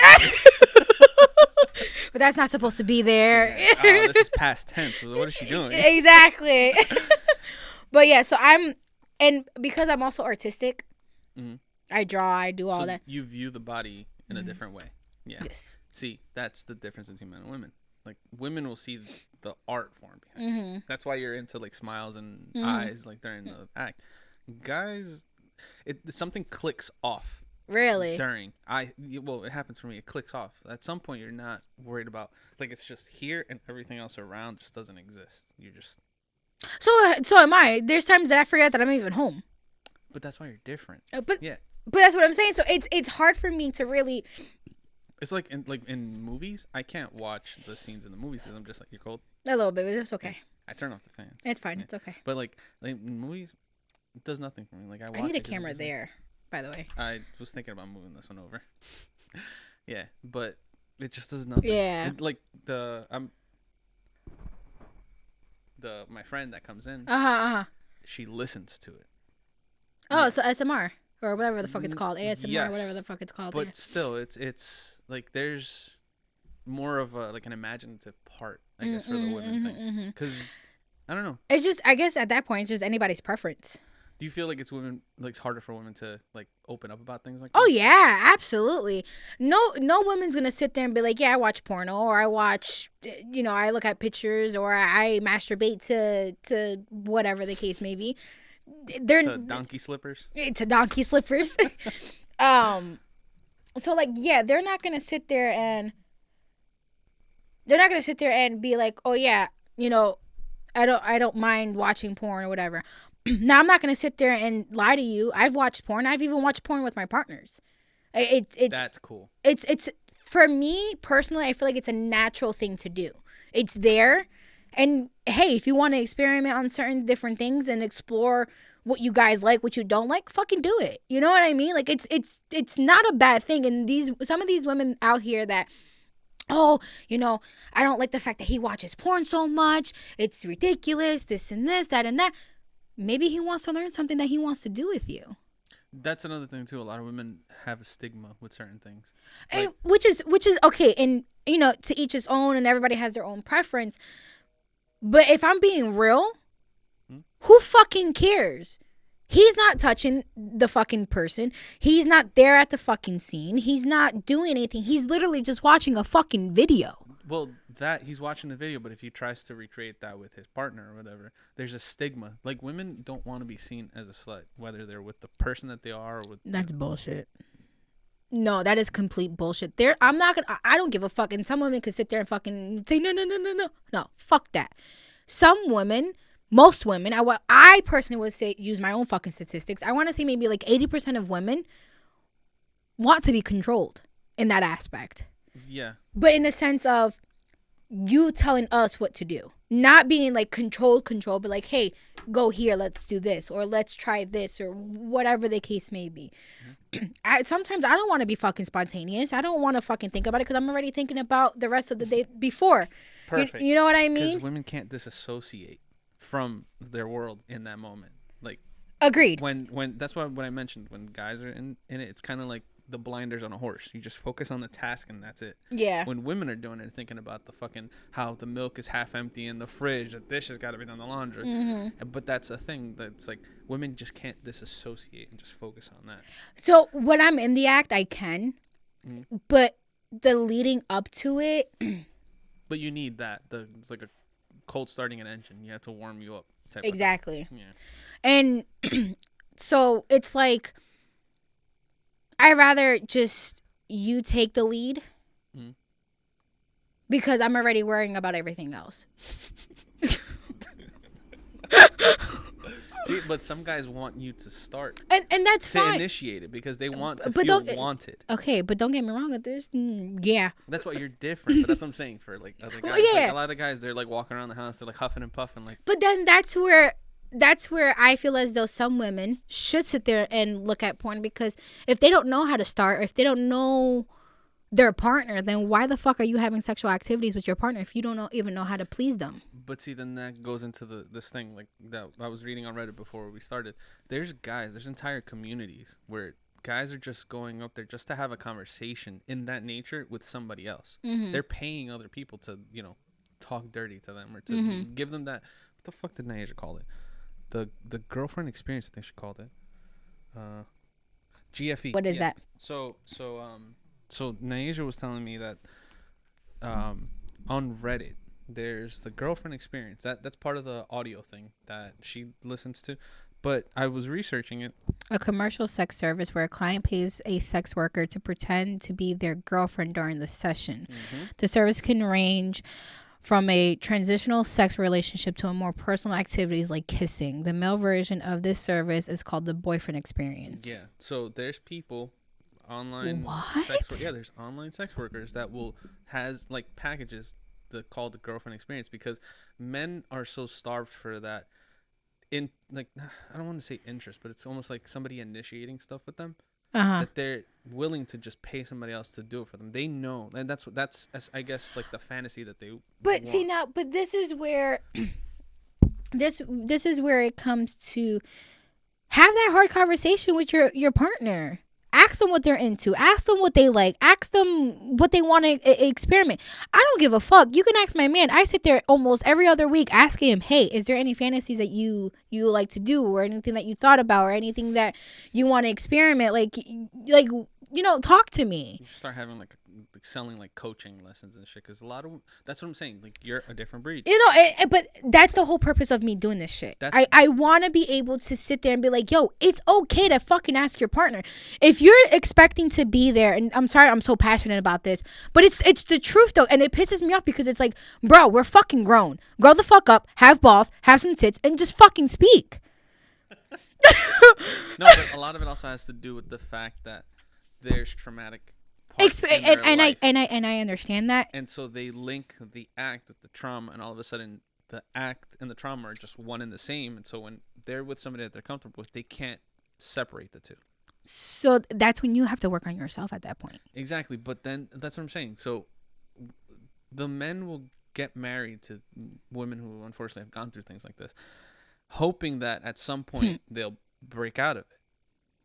But that's not supposed to be there. Yeah. Oh, this is past tense. What is she doing? Exactly. But yeah, so and because I'm also artistic, I draw, I do all that. You view the body in a different way. Yeah. Yes. See, that's the difference between men and women. Like women will see the art form behind it. That's why you're into like smiles and eyes, like during the act. Guys, something clicks off. Really? Well, it happens for me. It clicks off. At some point, you're not worried about, like, it's just here and everything else around just doesn't exist. You're just. So am I. There's times that I forget that I'm even home. But that's why you're different. But yeah. But that's what I'm saying. So it's hard for me to really. It's like in movies, I can't watch the scenes in the movies because I'm just like, you're cold. A little bit, but it's okay. I turn off the fans. It's fine. Yeah. It's okay. But like in movies, it does nothing for me. Like I need a camera there, by the way. I was thinking about moving this one over. Yeah, but it just does nothing. Yeah. My friend that comes in. She listens to it. Oh, so SMR or whatever the fuck it's called, ASMR, yes, whatever the fuck it's called. But still, it's like there's more of a like an imaginative part I guess, for the women thing. Because, I don't know. It's just, I guess at that point, it's just anybody's preference. Do you feel like it's harder for women to like open up about things like that? Oh yeah, absolutely. No woman's gonna sit there and be like, yeah, I watch porno, or I watch, I look at pictures, or I masturbate to whatever the case may be. They're to donkey slippers. To donkey slippers. So like, yeah, they're not gonna sit there and be like, oh yeah, I don't mind watching porn or whatever. Now, I'm not going to sit there and lie to you. I've watched porn. I've even watched porn with my partners. That's cool. It's for me personally, I feel like it's a natural thing to do. It's there. And hey, if you want to experiment on certain different things and explore what you guys like, what you don't like, fucking do it. You know what I mean? Like it's not a bad thing. And some of these women out here that, oh, I don't like the fact that he watches porn so much. It's ridiculous. This and this, that and that. Maybe he wants to learn something that he wants to do with you. That's another thing too. A lot of women have a stigma with certain things, and which is okay. And to each his own, and everybody has their own preference. But if I'm being real, who fucking cares? He's not touching the fucking person. He's not there at the fucking scene. He's not doing anything. He's literally just watching a fucking video. Well, that he's watching the video, but if he tries to recreate that with his partner or whatever, there's a stigma. Like, women don't want to be seen as a slut, whether they're with the person that they are or with. That's bullshit. No, that is complete bullshit. I don't give a fuck. And some women could sit there and fucking say, no, fuck that. Some women, most women, I personally would say, use my own fucking statistics. I want to say maybe like 80% of women want to be controlled in that aspect. Yeah. But in the sense of you telling us what to do. Not being like control, but like, hey, go here, let's do this, or let's try this, or whatever the case may be. Sometimes I don't want to be fucking spontaneous. I don't want to fucking think about it because I'm already thinking about the rest of the day before. Perfect. You know what I mean? Because women can't disassociate from their world in that moment. Like, agreed. When that's why when I mentioned when guys are in it, it's kind of like the blinders on a horse. You just focus on the task and that's it. Yeah. When women are doing it, thinking about the fucking how the milk is half empty in the fridge, the dish has got to be done, the laundry. Mm-hmm. But that's a thing that's like women just can't disassociate and just focus on that. So when I'm in the act, I can, but the leading up to it. But you need that. It's like a cold starting an engine. You have to warm you up. Exactly. Yeah. And so it's like, I rather just you take the lead because I'm already worrying about everything else. See, but some guys want you to start. And that's fine. To initiate it because they want to feel wanted. Okay, but don't get me wrong with this. Yeah. That's why you're different. But that's what I'm saying for like other guys. Well, yeah. Like, a lot of guys, they're like walking around the house, they're like huffing and puffing. Like. But then that's where I feel as though some women should sit there and look at porn because if they don't know how to start, or if they don't know their partner, then why the fuck are you having sexual activities with your partner if you don't even know how to please them? But see, then that goes into this thing like that I was reading on Reddit before we started. There's entire communities where guys are just going up there just to have a conversation in that nature with somebody else. Mm-hmm. They're paying other people to, talk dirty to them or to give them that. What the fuck did Naija call it? The girlfriend experience, I think she called it. GFE. What is that? So Naija was telling me that on Reddit there's the girlfriend experience. That's part of the audio thing that she listens to. But I was researching it. A commercial sex service where a client pays a sex worker to pretend to be their girlfriend during the session. Mm-hmm. The service can range from a transitional sex relationship to a more personal activities like kissing. The male version of this service is called the boyfriend experience. Yeah. So there's people online. What? There's online sex workers that has like packages called the girlfriend experience because men are so starved for that. In like, I don't want to say interest, but it's almost like somebody initiating stuff with them. That they're willing to just pay somebody else to do it for them. They know, and that's I guess like the fantasy that they. But want. See now, but this is where this is where it comes to have that hard conversation with your partner. Ask them what they're into. Ask them what they like. Ask them what they want to experiment. I don't give a fuck. You can ask my man. I sit there almost every other week asking him, hey, is there any fantasies that you like to do, or anything that you thought about, or anything that you want to experiment? Like, talk to me. You should start having like selling like coaching lessons and shit, because a lot of that's what I'm saying. Like, you're a different breed. But that's the whole purpose of me doing this shit. I want to be able to sit there and be like, yo, it's okay to fucking ask your partner. If you're expecting to be there, and I'm sorry I'm so passionate about this, but it's the truth though, and it pisses me off because it's like, bro, we're fucking grown. Grow the fuck up, have balls, have some tits, and just fucking speak. No, but a lot of it also has to do with the fact that there's traumatic and I understand that. And so they link the act with the trauma, and all of a sudden the act and the trauma are just one and the same. And so when they're with somebody that they're comfortable with, they can't separate the two. So that's when you have to work on yourself at that point. Exactly. But then that's what I'm saying. So the men will get married to women who unfortunately have gone through things like this, hoping that at some point they'll break out of it.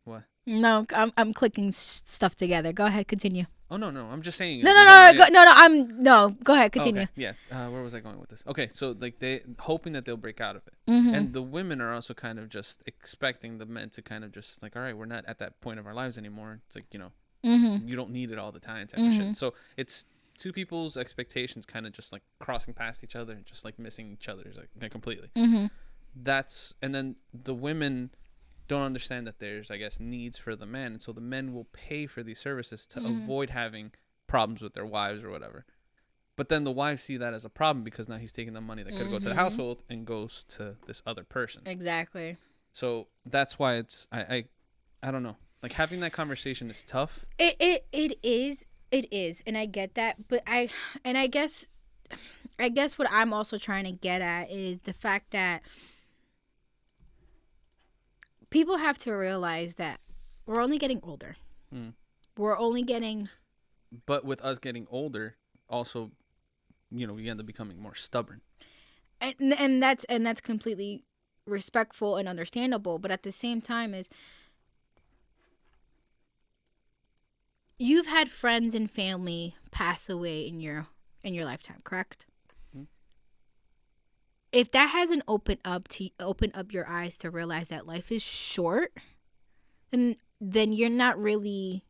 What? No, I'm clicking stuff together. Go ahead, continue. Oh no, I'm just saying. No. Go ahead, continue. Okay. Yeah. Where was I going with this? Okay, so like they hoping that they'll break out of it, Mm-hmm. and the women are also kind of just expecting the men to kind of just like, all right, we're not at that point of our lives anymore. It's like, Mm-hmm. you don't need it all the time type of shit. So it's two people's expectations kind of just like crossing past each other and just like missing each other's like completely. Mm-hmm. And then the women don't understand that there's, I guess, needs for the men, and so the men will pay for these services to avoid having problems with their wives or whatever. But then the wives see that as a problem because now he's taking the money that could go to the household and goes to this other person. Exactly. So that's why it's I don't know. Like, having that conversation is tough. It is, and I get that, but I guess what I'm also trying to get at is the fact that people have to realize that we're only getting older. We're only getting. But with us getting older, also, we end up becoming more stubborn. And that's completely respectful and understandable. But at the same time, is you've had friends and family pass away in your lifetime, correct? If that hasn't opened up your eyes to realize that life is short, then you're not really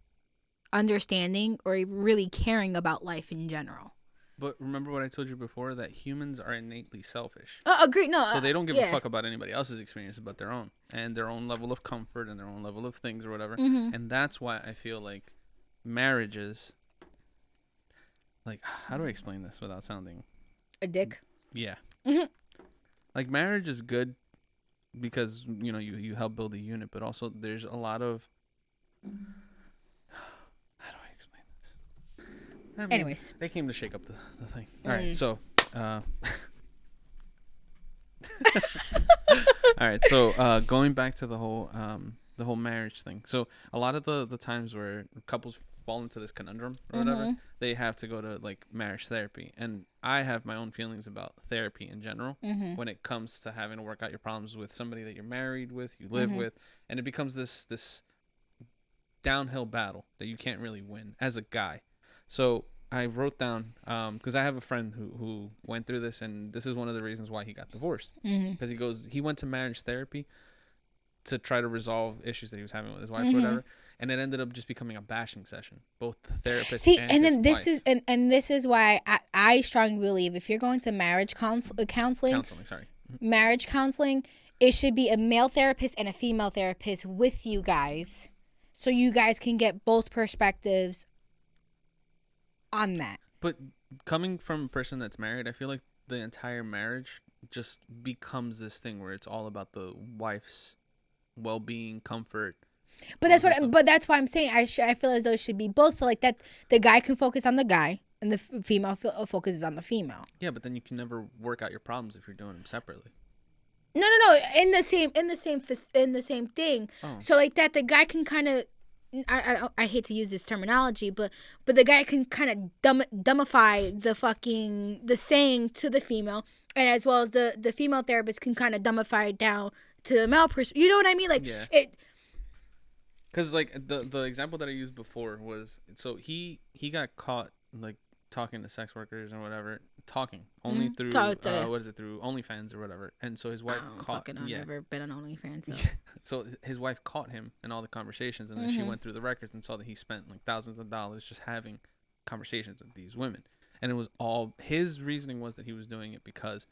understanding or really caring about life in general. But remember what I told you before, that humans are innately selfish. Agreed. No. So they don't give a fuck about anybody else's experience but their own, and their own level of comfort and their own level of things or whatever. And that's why I feel like marriages, like, how do I explain this without sounding a dick? Yeah. Like, marriage is good because you help build a unit, but also there's a lot of, how do I explain this? Anyways, they came to shake up the thing. All right, so all right, so going back to the whole marriage thing. So a lot of the times where couples fall into this conundrum or whatever, they have to go to like marriage therapy. And I have my own feelings about therapy in general when it comes to having to work out your problems with somebody that you're married with, you live with, and it becomes this downhill battle that you can't really win as a guy. So I wrote down, because I have a friend who went through this, and this is one of the reasons why he got divorced. Because he went to marriage therapy to try to resolve issues that he was having with his wife or whatever. And it ended up just becoming a bashing session, both the therapist and then his wife. this is why I strongly believe if you're going to marriage counseling, marriage counseling, it should be a male therapist and a female therapist with you guys, so you guys can get both perspectives on that. But coming from a person that's married, I feel like the entire marriage just becomes this thing where it's all about the wife's well-being, comfort. But that's why I'm saying I feel as though it should be both, so like that the guy can focus on the guy and the female focuses on the female. Yeah, but then you can never work out your problems if you're doing them separately. No, in the same thing. Oh. So like that the guy can kind of, I hate to use this terminology, but the guy can kind of dumbify the saying to the female, and as well as the female therapist can kind of dumbify it down to the male person. You know what I mean? Like Because like the example that I used before was, so he got caught like talking to sex workers or whatever, talking only through what is it, through OnlyFans or whatever, and so his wife caught. I've never been on OnlyFans. So. So his wife caught him in all the conversations, and then she went through the records and saw that he spent like thousands of dollars just having conversations with these women, and it was all his reasoning was that he was doing it because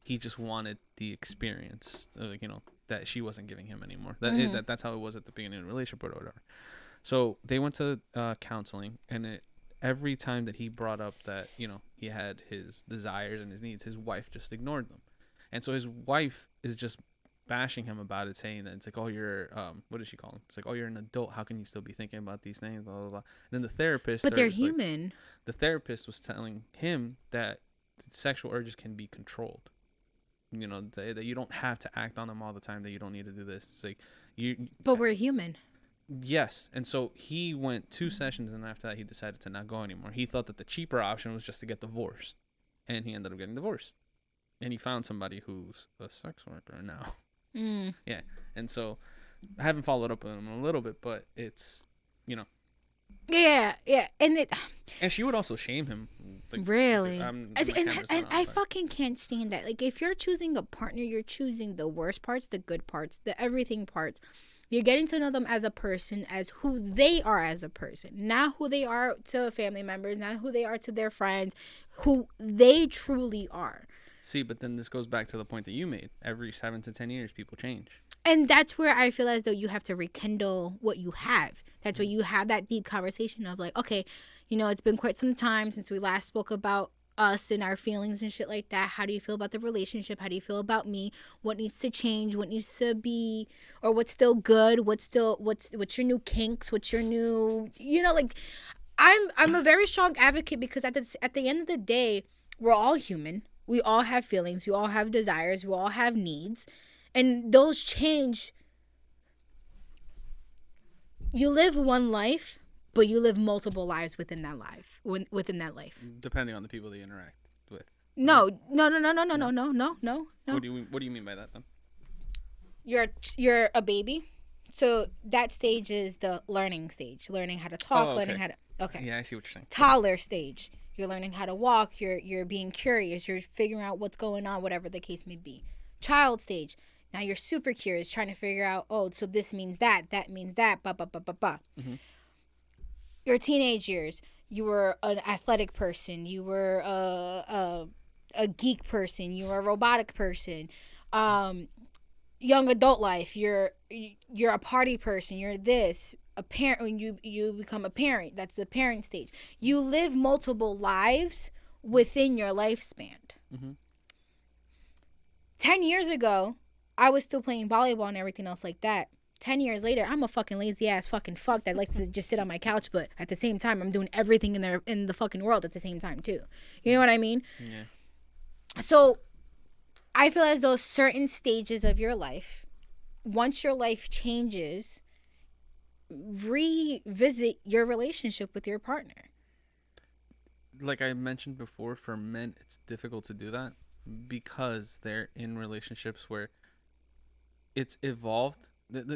he just wanted the experience, like, you know, that she wasn't giving him anymore. That's how it was at the beginning of the relationship or whatever. So they went to counseling, and every time that he brought up that, you know, he had his desires and his needs, his wife just ignored them. And so his wife is just bashing him about it, saying that it's like, oh, you're what does she call him? It's like, oh, you're an adult, how can you still be thinking about these things, blah blah blah. And then the therapist, but they're human, like, the therapist was telling him that sexual urges can be controlled, you know, that you don't have to act on them all the time, that you don't need to do this. It's like but we're human. Yes. And so he went 2 sessions, and after that he decided to not go anymore. He thought that the cheaper option was just to get divorced, and he ended up getting divorced, and he found somebody who's a sex worker now. Yeah. And so I haven't followed up with him a little bit, but it's, you know, yeah, and she would also shame him, like, really. And I fucking can't stand that. Like, if you're choosing a partner, you're choosing the worst parts, the good parts, the everything parts. You're getting to know them as a person, as who they are as a person, not who they are to family members, not who they are to their friends, who they truly are. See, but then this goes back to the point that you made. Every 7 to 10 years, people change. And that's where I feel as though you have to rekindle what you have. That's where you have that deep conversation of like, okay, you know, it's been quite some time since we last spoke about us and our feelings and shit like that. How do you feel about the relationship? How do you feel about me? What needs to change? What needs to be, or what's still good? What's your new kinks? What's your new, you know, like, I'm a very strong advocate because at the end of the day, we're all human. We all have feelings. We all have desires. We all have needs. And those change. You live one life, but you live multiple lives within that life. Depending on the people that you interact with. No. Right? No. What do you mean by that then? You're a baby. So that stage is the learning stage. Learning how to talk, learning how to. Okay. Yeah, I see what you're saying. Toddler stage. You're learning how to walk. You're being curious. You're figuring out what's going on, whatever the case may be. Child stage. Now you're super curious, trying to figure out, oh, so this means that means that, ba ba ba ba ba. Mm-hmm. Your teenage years. You were an athletic person. You were a geek person. You were a robotic person. Young adult life. You're a party person. You're this. A parent, when you become a parent, that's the parent stage. You live multiple lives within your lifespan. Mm-hmm. 10 years ago, I was still playing volleyball and everything else like that. 10 years later, I'm a fucking lazy ass fucking fuck that likes to just sit on my couch, but at the same time, I'm doing everything in the fucking world at the same time too. You know what I mean? Yeah. So I feel as though certain stages of your life, once your life changes, revisit your relationship with your partner. Like I mentioned before, for men, it's difficult to do that because they're in relationships where it's evolved.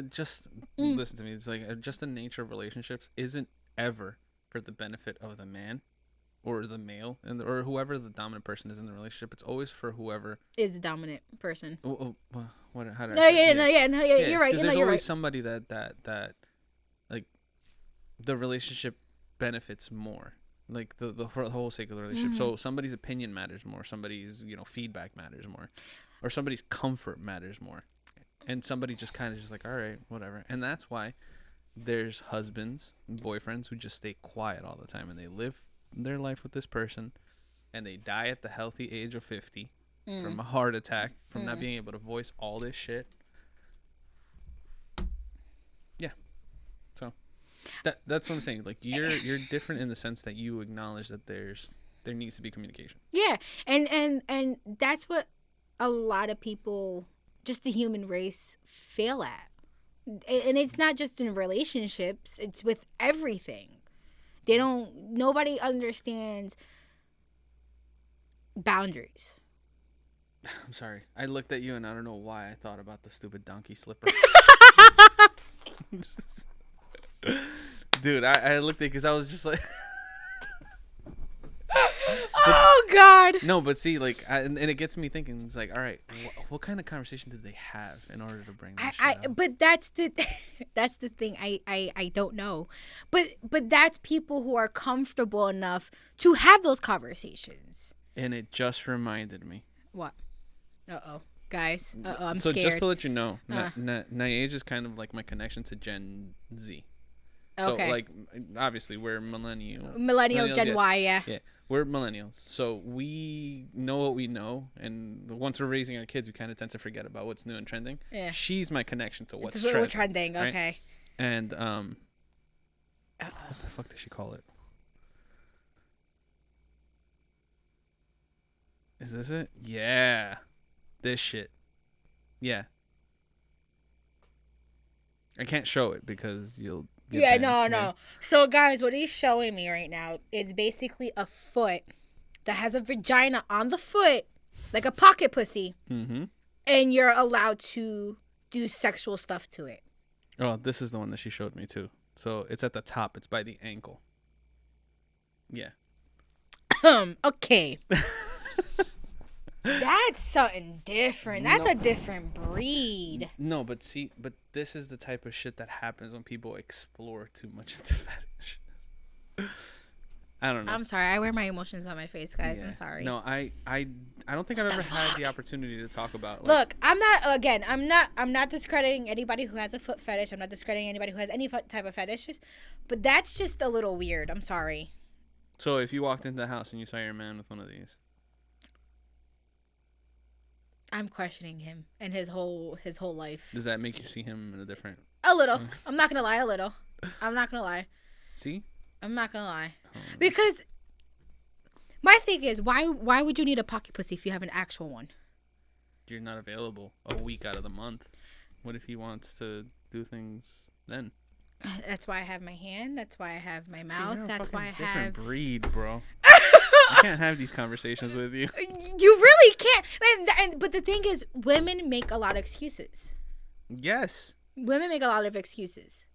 Just listen to me. It's like just the nature of relationships isn't ever for the benefit of the man or the male or whoever the dominant person is in the relationship. It's always for whoever is the dominant person. What? How did I say? You're right. Because there's always somebody that like the relationship benefits more, like the whole sake of the relationship. Mm-hmm. So somebody's opinion matters more. Somebody's, you know, feedback matters more, or somebody's comfort matters more, and somebody just kind of just like, all right, whatever. And that's why there's husbands and boyfriends who just stay quiet all the time, and they live their life with this person, and they die at the healthy age of 50 from a heart attack, from not being able to voice all this shit. Yeah. So that's what I'm saying. Like you're different in the sense that you acknowledge that there needs to be communication. Yeah. And that's what a lot of people, just the human race, fail at. And it's not just in relationships, it's with everything. Nobody understands boundaries. I'm sorry. I looked at you and I don't know why I thought about the stupid donkey slipper. Dude, I looked at it because I was just like. Oh God. No, but see, like, and it gets me thinking. It's like, all right, what kind of conversation did they have in order to bring this shit up? But that's the that's the thing. I don't know, but that's people who are comfortable enough to have those conversations. And it just reminded me. What? Guys. I'm so scared. Just to let you know, Nyage is kind of like my connection to Gen Z. So Okay. like, obviously we're millennials, Gen yeah. Y, yeah. Yeah, we're millennials, so we know what we know, and once we're raising our kids, we kind of tend to forget about what's new and trending. Yeah. She's my connection to what's trending. Right? Okay. And what the fuck did she call it? Is this it? Yeah, this shit. Yeah. I can't show it because you'll. Yeah, no. So, guys, what he's showing me right now is basically a foot that has a vagina on the foot, like a pocket pussy, and you're allowed to do sexual stuff to it. Oh, this is the one that she showed me too. So it's at the top. It's by the ankle. Yeah. Okay. That's something different. That's a different breed. No, but this is the type of shit that happens when people explore too much into fetishes. I don't know. I'm sorry. I wear my emotions on my face, guys. Yeah. I'm sorry. No, I don't think I've ever had the opportunity to talk about. Look, I'm not discrediting anybody who has a foot fetish. I'm not discrediting anybody who has any type of fetishes, but that's just a little weird. I'm sorry. So if you walked into the house and you saw your man with one of these, I'm questioning him and his whole life. does that make you see him in a different? A little. I'm not gonna lie. A little. I'm not gonna lie. See? I'm not gonna lie. Because my thing is, why would you need a pocket pussy if you have an actual one? You're not available a week out of the month. What if he wants to do things then? That's why I have my hand. That's why I have my mouth. That's why I have different breed, bro. I can't have these conversations with you. You really can't. But the thing is, women make a lot of excuses. Yes. Women make a lot of excuses.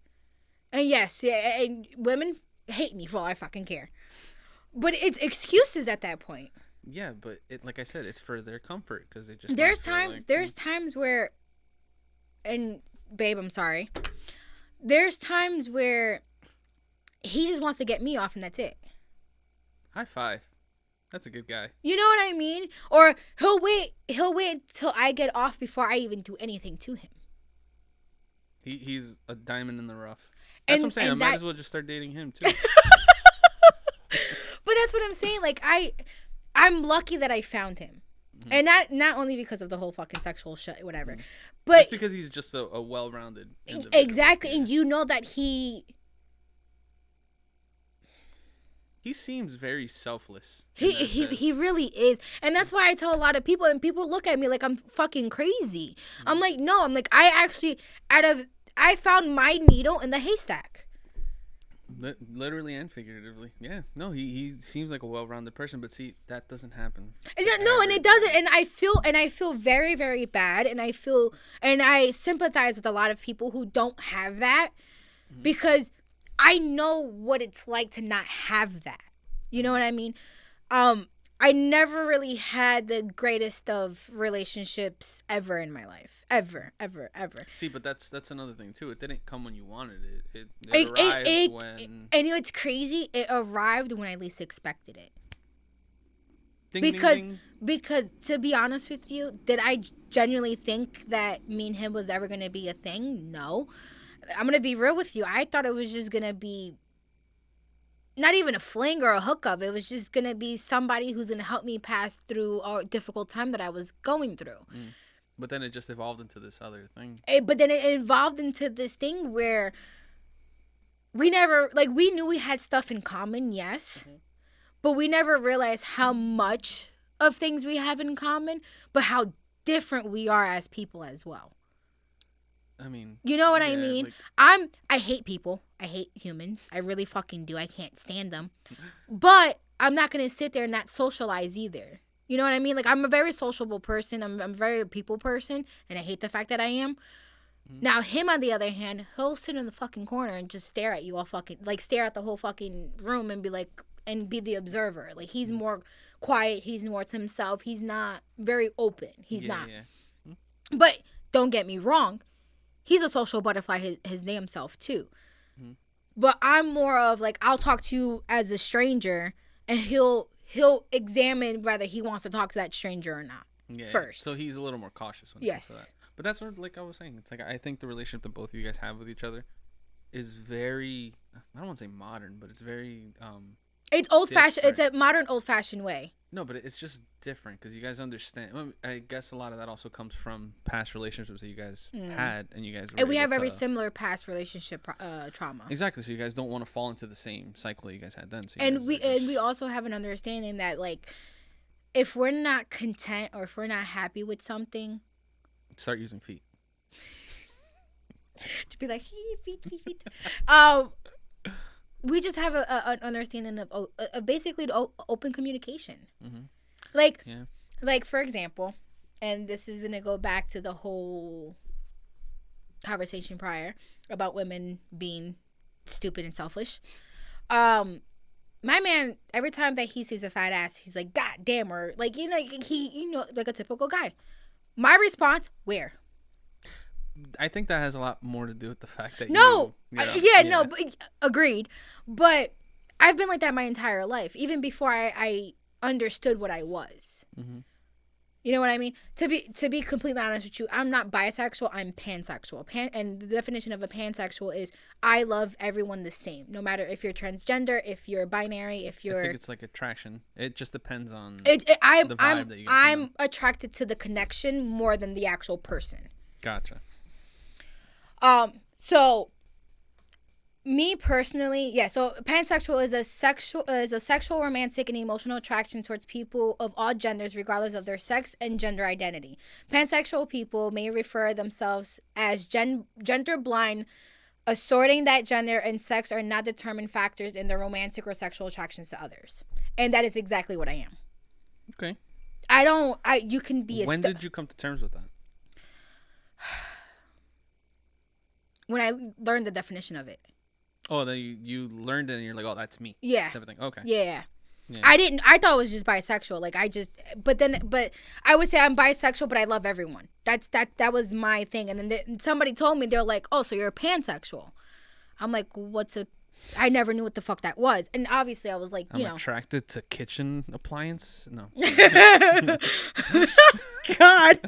And yes, and women hate me for all I fucking care. But it's excuses at that point. Yeah, but like I said, it's for their comfort because they just. There's times where, and babe, I'm sorry. There's times where he just wants to get me off and that's it. High five. That's a good guy. You know what I mean? Or he'll wait till I get off before I even do anything to him. He's a diamond in the rough. That's what I'm saying. I might as well just start dating him too. But that's what I'm saying. Like I'm lucky that I found him. And not only because of the whole fucking sexual shit, whatever, but just because he's just a well-rounded individual. Exactly, and you know that he seems very selfless. He really is, and that's why I tell a lot of people, and people look at me like I'm fucking crazy. I'm like, no, I'm like, I found my needle in the haystack. Literally and figuratively. Yeah. No, he seems like a well-rounded person, but see, that doesn't happen. No, and it doesn't. And I feel very, very bad. And I sympathize with a lot of people who don't have that because I know what it's like to not have that. You know what I mean? I never really had the greatest of relationships ever in my life. Ever. See, but that's another thing too. It didn't come when you wanted it. It arrived when. And you know, it's crazy. It arrived when I least expected it. Ding, because ding, ding. Because to be honest with you, did I genuinely think that me and him was ever gonna be a thing? No. I'm gonna be real with you. I thought it was just gonna be not even a fling or a hookup. It was just going to be somebody who's going to help me pass through a difficult time that I was going through. But then it just evolved into this other thing. But then it evolved into this thing where we never, like, we knew we had stuff in common, yes. But we never realized how much of things we have in common, but how different we are as people as well. I mean, you know what I mean? Like, I hate people. I hate humans. I really fucking do. I can't stand them. But I'm not going to sit there and not socialize either. You know what I mean? Like, I'm a very sociable person. I'm a very people person, and I hate the fact that I am. Now, him, on the other hand, he'll sit in the fucking corner and just stare at you all fucking, like, stare at the whole fucking room and be like, and be the observer. Like, he's more quiet. He's more to himself. He's not very open. He's not. Yeah. But don't get me wrong. He's a social butterfly, his damn self, too. But I'm more of, like, I'll talk to you as a stranger, and he'll examine whether he wants to talk to that stranger or not first. So he's a little more cautious when it comes to that. But that's what, like I was saying, it's like I think the relationship that both of you guys have with each other is very, I don't want to say modern, but it's very it's old-fashioned. It's a modern old-fashioned way. No, but it's just different because you guys understand. Well, I guess a lot of that also comes from past relationships that you guys had, and you guys were, and we have very similar past relationship trauma. Exactly. So you guys don't want to fall into the same cycle that you guys had then. So and we also have an understanding that, like, if we're not content or if we're not happy with something, start using feet. To be like, feet. We just have an understanding of basically open communication. Like, for example, and this is going to go back to the whole conversation prior about women being stupid and selfish. My man, every time that he sees a fat ass, he's like, God damn, or like, like a typical guy. My response, where? I think that has a lot more to do with the fact that but agreed. But I've been like that my entire life, even before I understood what I was. You know what I mean? To be completely honest with you, I'm not bisexual. I'm pansexual. And the definition of a pansexual is I love everyone the same, no matter if you're transgender, if you're binary, if you're. I think it's like attraction. It just depends on the vibe that you get. I'm attracted to the connection more than the actual person. Gotcha. So me personally, so pansexual is a sexual, romantic, and emotional attraction towards people of all genders, regardless of their sex and gender identity. Pansexual people may refer themselves as gender blind, asserting that gender and sex are not determined factors in their romantic or sexual attractions to others. And that is exactly what I am. Okay. You can be When did you come to terms with that? When I learned the definition of it. Oh, then you learned it and you're like, oh, that's me. Yeah. Type of thing. Okay. Yeah. I thought it was just bisexual. Like but I would say I'm bisexual, but I love everyone. That was my thing. And then somebody told me, they're like, oh, so you're a pansexual. I'm like, I never knew what the fuck that was. And obviously I was like, I'm attracted to kitchen appliance. No. God.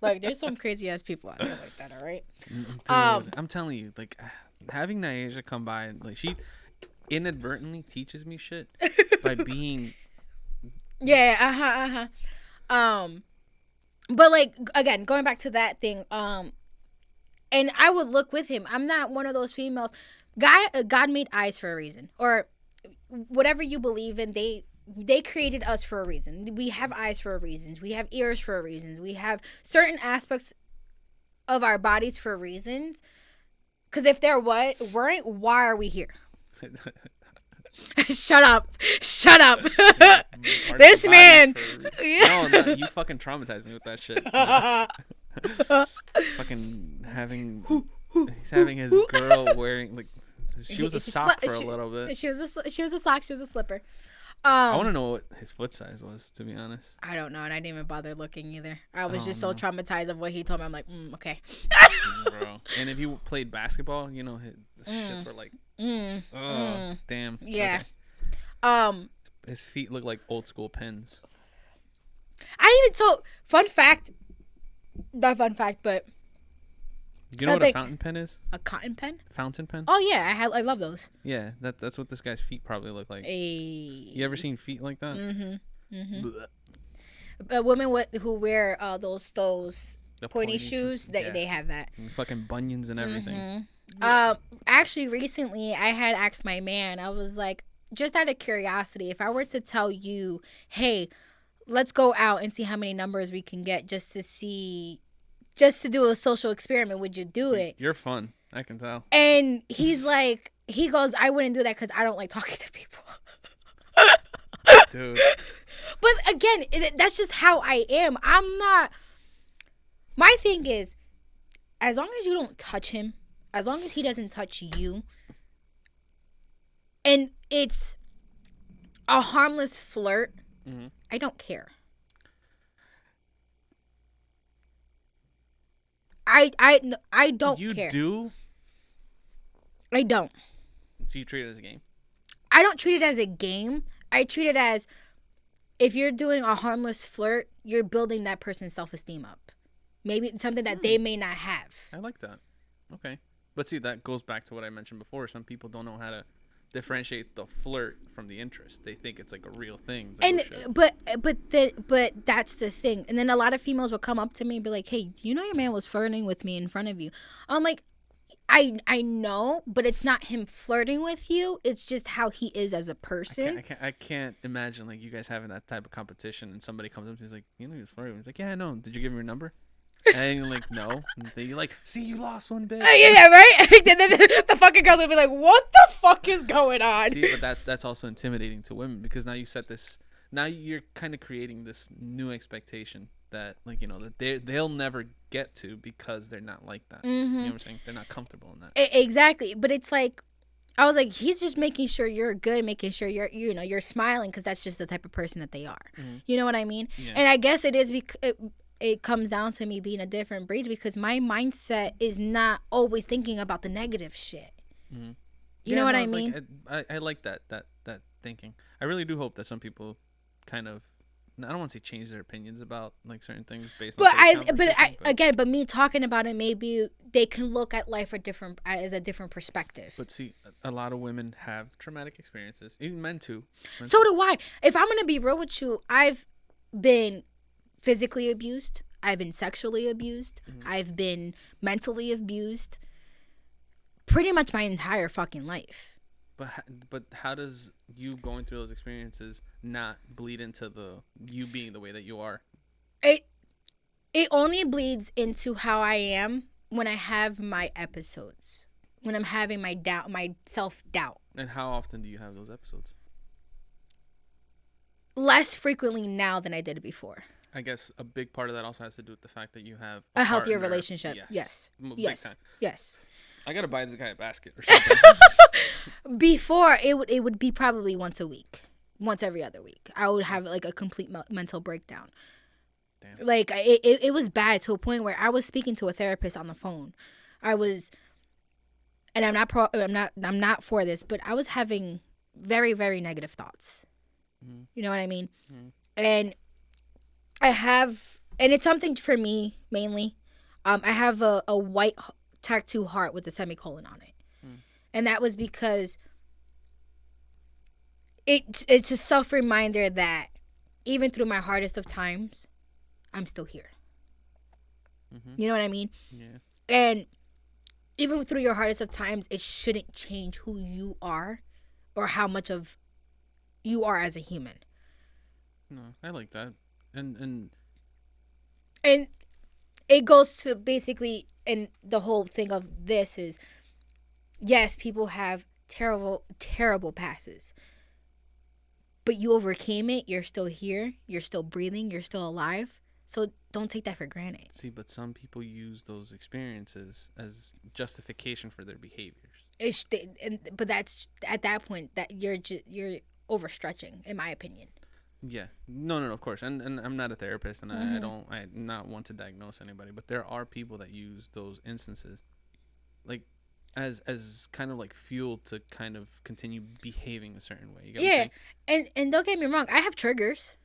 Look, there's some crazy ass people out there like that, all right? Dude, I'm telling you, like, having Naisha come by and like she inadvertently teaches me shit by being but like, again, going back to that thing, and I would look with him. I'm not one of those females. God made eyes for a reason, or whatever you believe in. They created us for a reason. We have eyes for a reason. We have ears for a reason. We have certain aspects of our bodies for reasons. Because if there weren't, why are we here? Shut up. This man. No, you fucking traumatized me with that shit. Fucking he's having his girl wearing, like, she was a sock for a little bit. She was a sock. She was a slipper. I want to know what his foot size was, to be honest. I don't know, and I didn't even bother looking either. I was just so traumatized of what he told me. I'm like, okay. Bro. And if you played basketball, his shits were like, damn. Yeah. Okay. His feet look like old school pins. Fun fact, not fun fact, but. You know what a fountain pen is? A cotton pen? Fountain pen? Oh yeah, I love those. Yeah, that's what this guy's feet probably look like. You ever seen feet like that? Women who wear those pointy shoes, they have that. And fucking bunions and everything. Actually, recently I had asked my man. I was like, just out of curiosity, if I were to tell you, hey, let's go out and see how many numbers we can get just to do a social experiment, would you do it? You're fun. I can tell. And he goes, I wouldn't do that because I don't like talking to people. Dude. But again, that's just how I am. I'm not. My thing is, as long as you don't touch him, as long as he doesn't touch you, and it's a harmless flirt, I don't care. I don't care. You do? I don't. So you treat it as a game? I don't treat it as a game. I treat it as, if you're doing a harmless flirt, you're building that person's self-esteem up. Maybe it's something that they may not have. I like that. Okay. But see, that goes back to what I mentioned before. Some people don't know how to differentiate the flirt from the interest. They think it's like a real thing. Like, And but that's the thing. And then a lot of females will come up to me and be like, "Hey, do you know your man was flirting with me in front of you?" I'm like, I know, but it's not him flirting with you. It's just how he is as a person. I can't imagine like you guys having that type of competition and somebody comes up to you and is like, "You know he was flirting." He's like, "Yeah, I know. Did you give him your number?" And you're like, "No." And you're like, "See, you lost one bit." Yeah, right? The fucking girls will be like, "What the fuck is going on?" See, but that's also intimidating to women, because now you set this. Now you're kind of creating this new expectation that, like, you know, that they'll never get to because they're not like that. You know what I'm saying? They're not comfortable in that. Exactly. But it's like, I was like, he's just making sure you're good, making sure you're smiling, because that's just the type of person that they are. You know what I mean? Yeah. And I guess it is because it comes down to me being a different breed, because my mindset is not always thinking about the negative shit. You know what I mean? Like, I like that thinking. I really do hope that some people kind of, I don't want to say change their opinions about like certain things based on. But me talking about it, maybe they can look at life as a different perspective. But see, a lot of women have traumatic experiences, even men too. So do I. If I'm gonna be real with you, I've been physically abused. I've been sexually abused. I've been mentally abused. Pretty much my entire fucking life. But how does you going through those experiences not bleed into you being the way that you are? It only bleeds into how I am when I have my episodes. When I'm having my self-doubt. And how often do you have those episodes? Less frequently now than I did before. I guess a big part of that also has to do with the fact that you have a healthier relationship. Yes. Big time. Yes. I gotta buy this guy a basket or something. Before, it would be probably once a week, once every other week. I would have like a complete mental breakdown. Damn. Like it was bad to a point where I was speaking to a therapist on the phone. And I'm not for this, but I was having very, very negative thoughts. You know what I mean? And and it's something for me mainly. I have a white tattoo heart with a semicolon on it. And that was because it's a self-reminder that even through my hardest of times, I'm still here. You know what I mean? Yeah. And even through your hardest of times, it shouldn't change who you are or how much of you are as a human. No, I like that. And it goes to basically, and the whole thing of this is, yes, people have terrible, terrible passes. But you overcame it. You're still here. You're still breathing. You're still alive. So don't take that for granted. See, but some people use those experiences as justification for their behaviors. But that's, at that point, that you're overstretching, in my opinion. Yeah. No, of course. And I'm not a therapist, and I not want to diagnose anybody, but there are people that use those instances like as kind of like fuel to kind of continue behaving a certain way. You get what I'm saying? And don't get me wrong, I have triggers.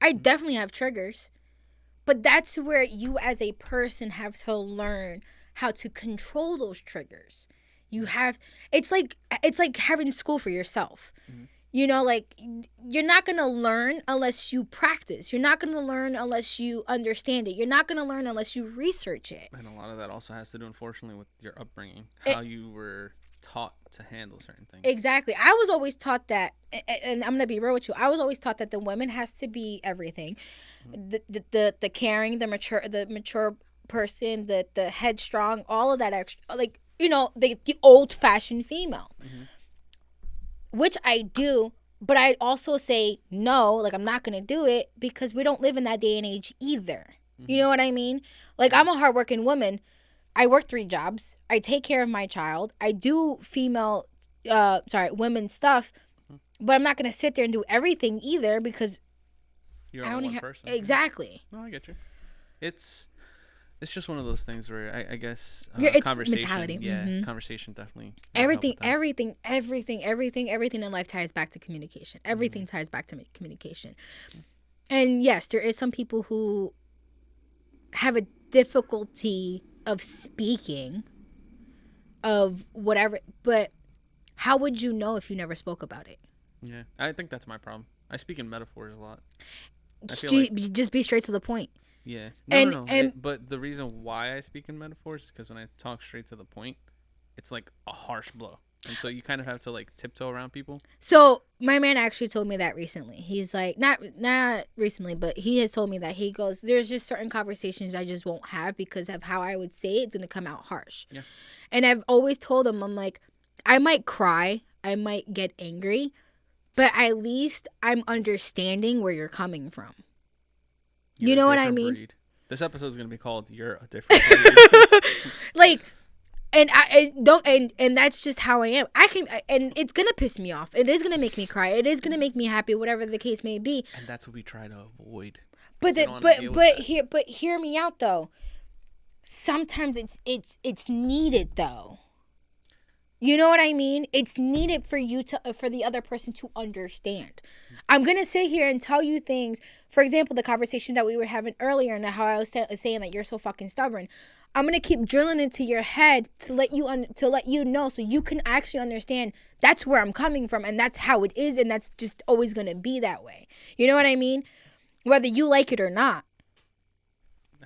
I definitely have triggers. But that's where you as a person have to learn how to control those triggers. It's like having school for yourself. You know, like, you're not going to learn unless you practice. You're not going to learn unless you understand it. You're not going to learn unless you research it. And a lot of that also has to do, unfortunately, with your upbringing, how you were taught to handle certain things. Exactly. I was always taught that, and I'm going to be real with you, I was always taught that the woman has to be everything. The caring, the mature person, the headstrong, all of that extra, like, you know, the old-fashioned female. Which I do, but I also say no, like, I'm not going to do it, because we don't live in that day and age either. You know what I mean? Like, I'm a hardworking woman. I work 3 jobs. I take care of my child. I do women stuff, but I'm not going to sit there and do everything either because You're I only only one have person. exactly. No, I get you. It's just one of those things where I guess It's conversation. mentality. Yeah, conversation definitely. Everything in life ties back to communication. Everything ties back to communication. And yes, there is some people who have a difficulty of speaking of whatever, but how would you know if you never spoke about it? Yeah, I think that's my problem. I speak in metaphors a lot. Just be straight to the point. Yeah. No. But the reason why I speak in metaphors is because when I talk straight to the point, it's like a harsh blow. And so you kind of have to like tiptoe around people. So my man actually told me that recently. He's like, not recently, but he has told me that he goes, there's just certain conversations I just won't have because of how I would say it's going to come out harsh. Yeah. And I've always told him, I'm like, I might cry, I might get angry, but at least I'm understanding where you're coming from. You know what I mean? Breed. This episode is going to be called "You're a Different Breed." Like, and I don't, and that's just how I am. I can, and it's gonna piss me off. It is gonna make me cry. It is gonna make me happy, whatever the case may be. And that's what we try to avoid. But hear me out though. Sometimes it's needed though. You know what I mean? It's needed for you to, for the other person to understand. I'm going to sit here and tell you things. For example, the conversation that we were having earlier and how I was saying that you're so fucking stubborn. I'm going to keep drilling into your head to let you know so you can actually understand that's where I'm coming from and that's how it is and that's just always going to be that way. You know what I mean? Whether you like it or not.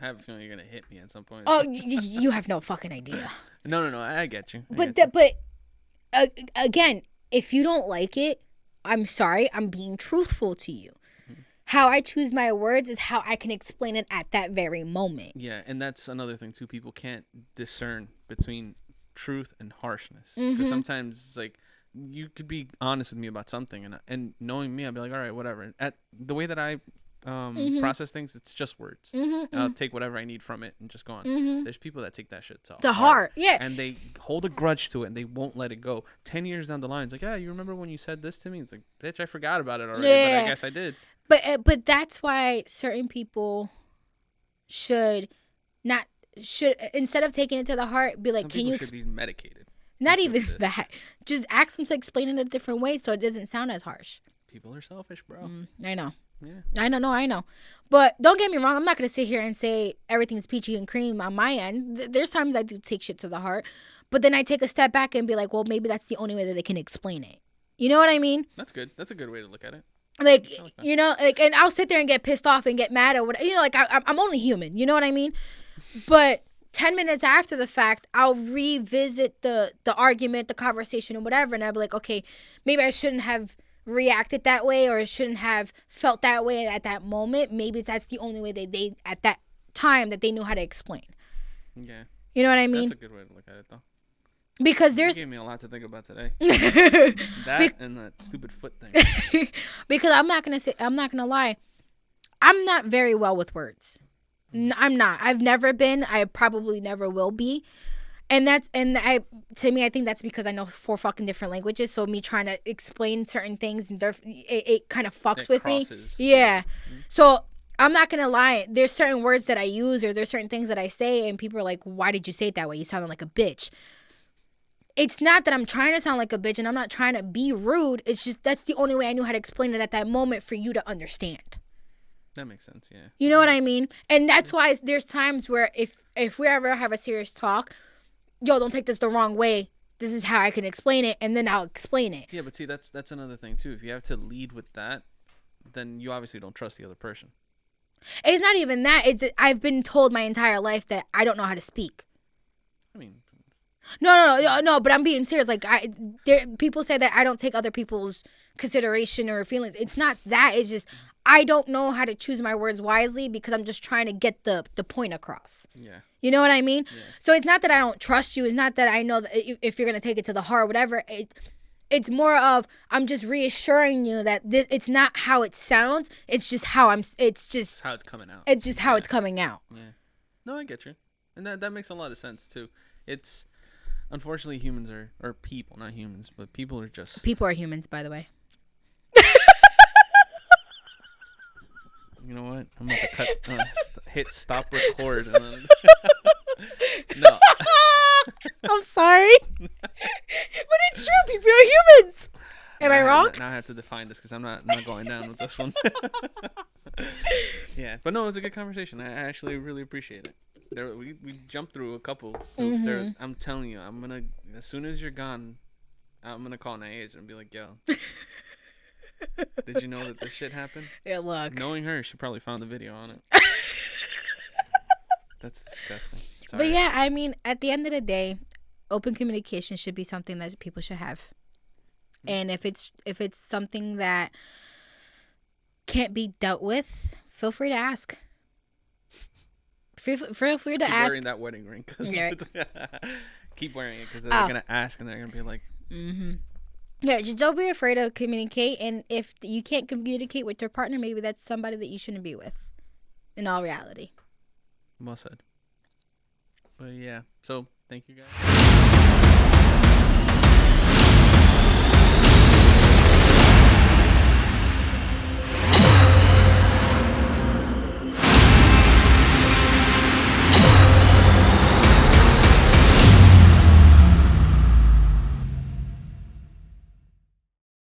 I have a feeling you're going to hit me at some point. Oh, you have no fucking idea. No, I get you. Again, if you don't like it, I'm sorry. I'm being truthful to you. Mm-hmm. How I choose my words is how I can explain it at that very moment. Yeah, and that's another thing too. People can't discern between truth and harshness. Because sometimes it's like you could be honest with me about something, and knowing me, I'll be like, all right, whatever. At the way that I process things, it's just words. I'll take whatever I need from it and just go on. There's people that take that shit to the heart, yeah, and they hold a grudge to it and they won't let it go. 10 years down the line, it's like, yeah, you remember when you said this to me? It's like, bitch, I forgot about it already, but I guess I did. But that's why certain people should instead of taking it to the heart, be like, some can you should be medicated? Not even that. Just ask them to explain it a different way so it doesn't sound as harsh. People are selfish, bro. I know. Yeah. I know. But don't get me wrong. I'm not going to sit here and say everything's peachy and cream on my end. There's times I do take shit to the heart. But then I take a step back and be like, well, maybe that's the only way that they can explain it. You know what I mean? That's good. That's a good way to look at it. Like you know, like, and I'll sit there and get pissed off and get mad or whatever. You know, like I'm only human. You know what I mean? But 10 minutes after the fact, I'll revisit the argument, the conversation or whatever. And I'll be like, okay, maybe I shouldn't have reacted that way or shouldn't have felt that way at that moment. Maybe that's the only way they at that time that they knew how to explain. Yeah. You know what I mean? That's a good way to look at it though. Because there's you gave me a lot to think about today. That and that stupid foot thing. Because I'm not gonna lie, I'm not very well with words. I'm not. I've never been. I probably never will be. And to me, I think that's because I know 4 fucking different languages. So me trying to explain certain things, and it kind of fucks with crosses. Me. Yeah. Mm-hmm. So I'm not going to lie. There's certain words that I use or there's certain things that I say. And people are like, why did you say it that way? You sounded like a bitch. It's not that I'm trying to sound like a bitch and I'm not trying to be rude. It's just that's the only way I knew how to explain it at that moment for you to understand. That makes sense, yeah. You know what I mean? And that's why there's times where if we ever have a serious talk, yo, don't take this the wrong way. This is how I can explain it, and then I'll explain it. Yeah, but see, that's another thing, too. If you have to lead with that, then you obviously don't trust the other person. It's not even that. I've been told my entire life that I don't know how to speak. I mean... No, but I'm being serious. Like, people say that I don't take other people's consideration or feelings. It's not that. It's just I don't know how to choose my words wisely because I'm just trying to get the point across. Yeah. You know what I mean? Yeah. So it's not that I don't trust you. It's not that I know that if you're going to take it to the heart or whatever. It's more of I'm just reassuring you that it's not how it sounds. It's just how it's just how it's coming out. It's just how it's coming out. Yeah. No, I get you. And that makes a lot of sense too. It's unfortunately humans are, or people, not humans, but people are just People are humans, by the way. You know what? I'm about to cut, hit stop record. And then no. I'm sorry. But it's true. People are humans. Am I wrong? Now I have to define this because I'm not going down with this one. Yeah, but no, it was a good conversation. I actually really appreciate it. We jumped through a couple hoops there. I'm telling you, I'm gonna, as soon as you're gone, I'm gonna call Nyage and be like, yo, did you know that this shit happened? Yeah, look. Knowing her, she probably found the video on it. That's disgusting. But yeah, I mean, at the end of the day, open communication should be something that people should have. And if it's something that can't be dealt with, feel free to ask. Feel free to ask. Keep wearing that wedding ring. Keep wearing it because they're gonna ask and they're gonna be like, Yeah, just don't be afraid to communicate. And if you can't communicate with your partner, maybe that's somebody that you shouldn't be with. In all reality. Well said. But yeah, so thank you guys.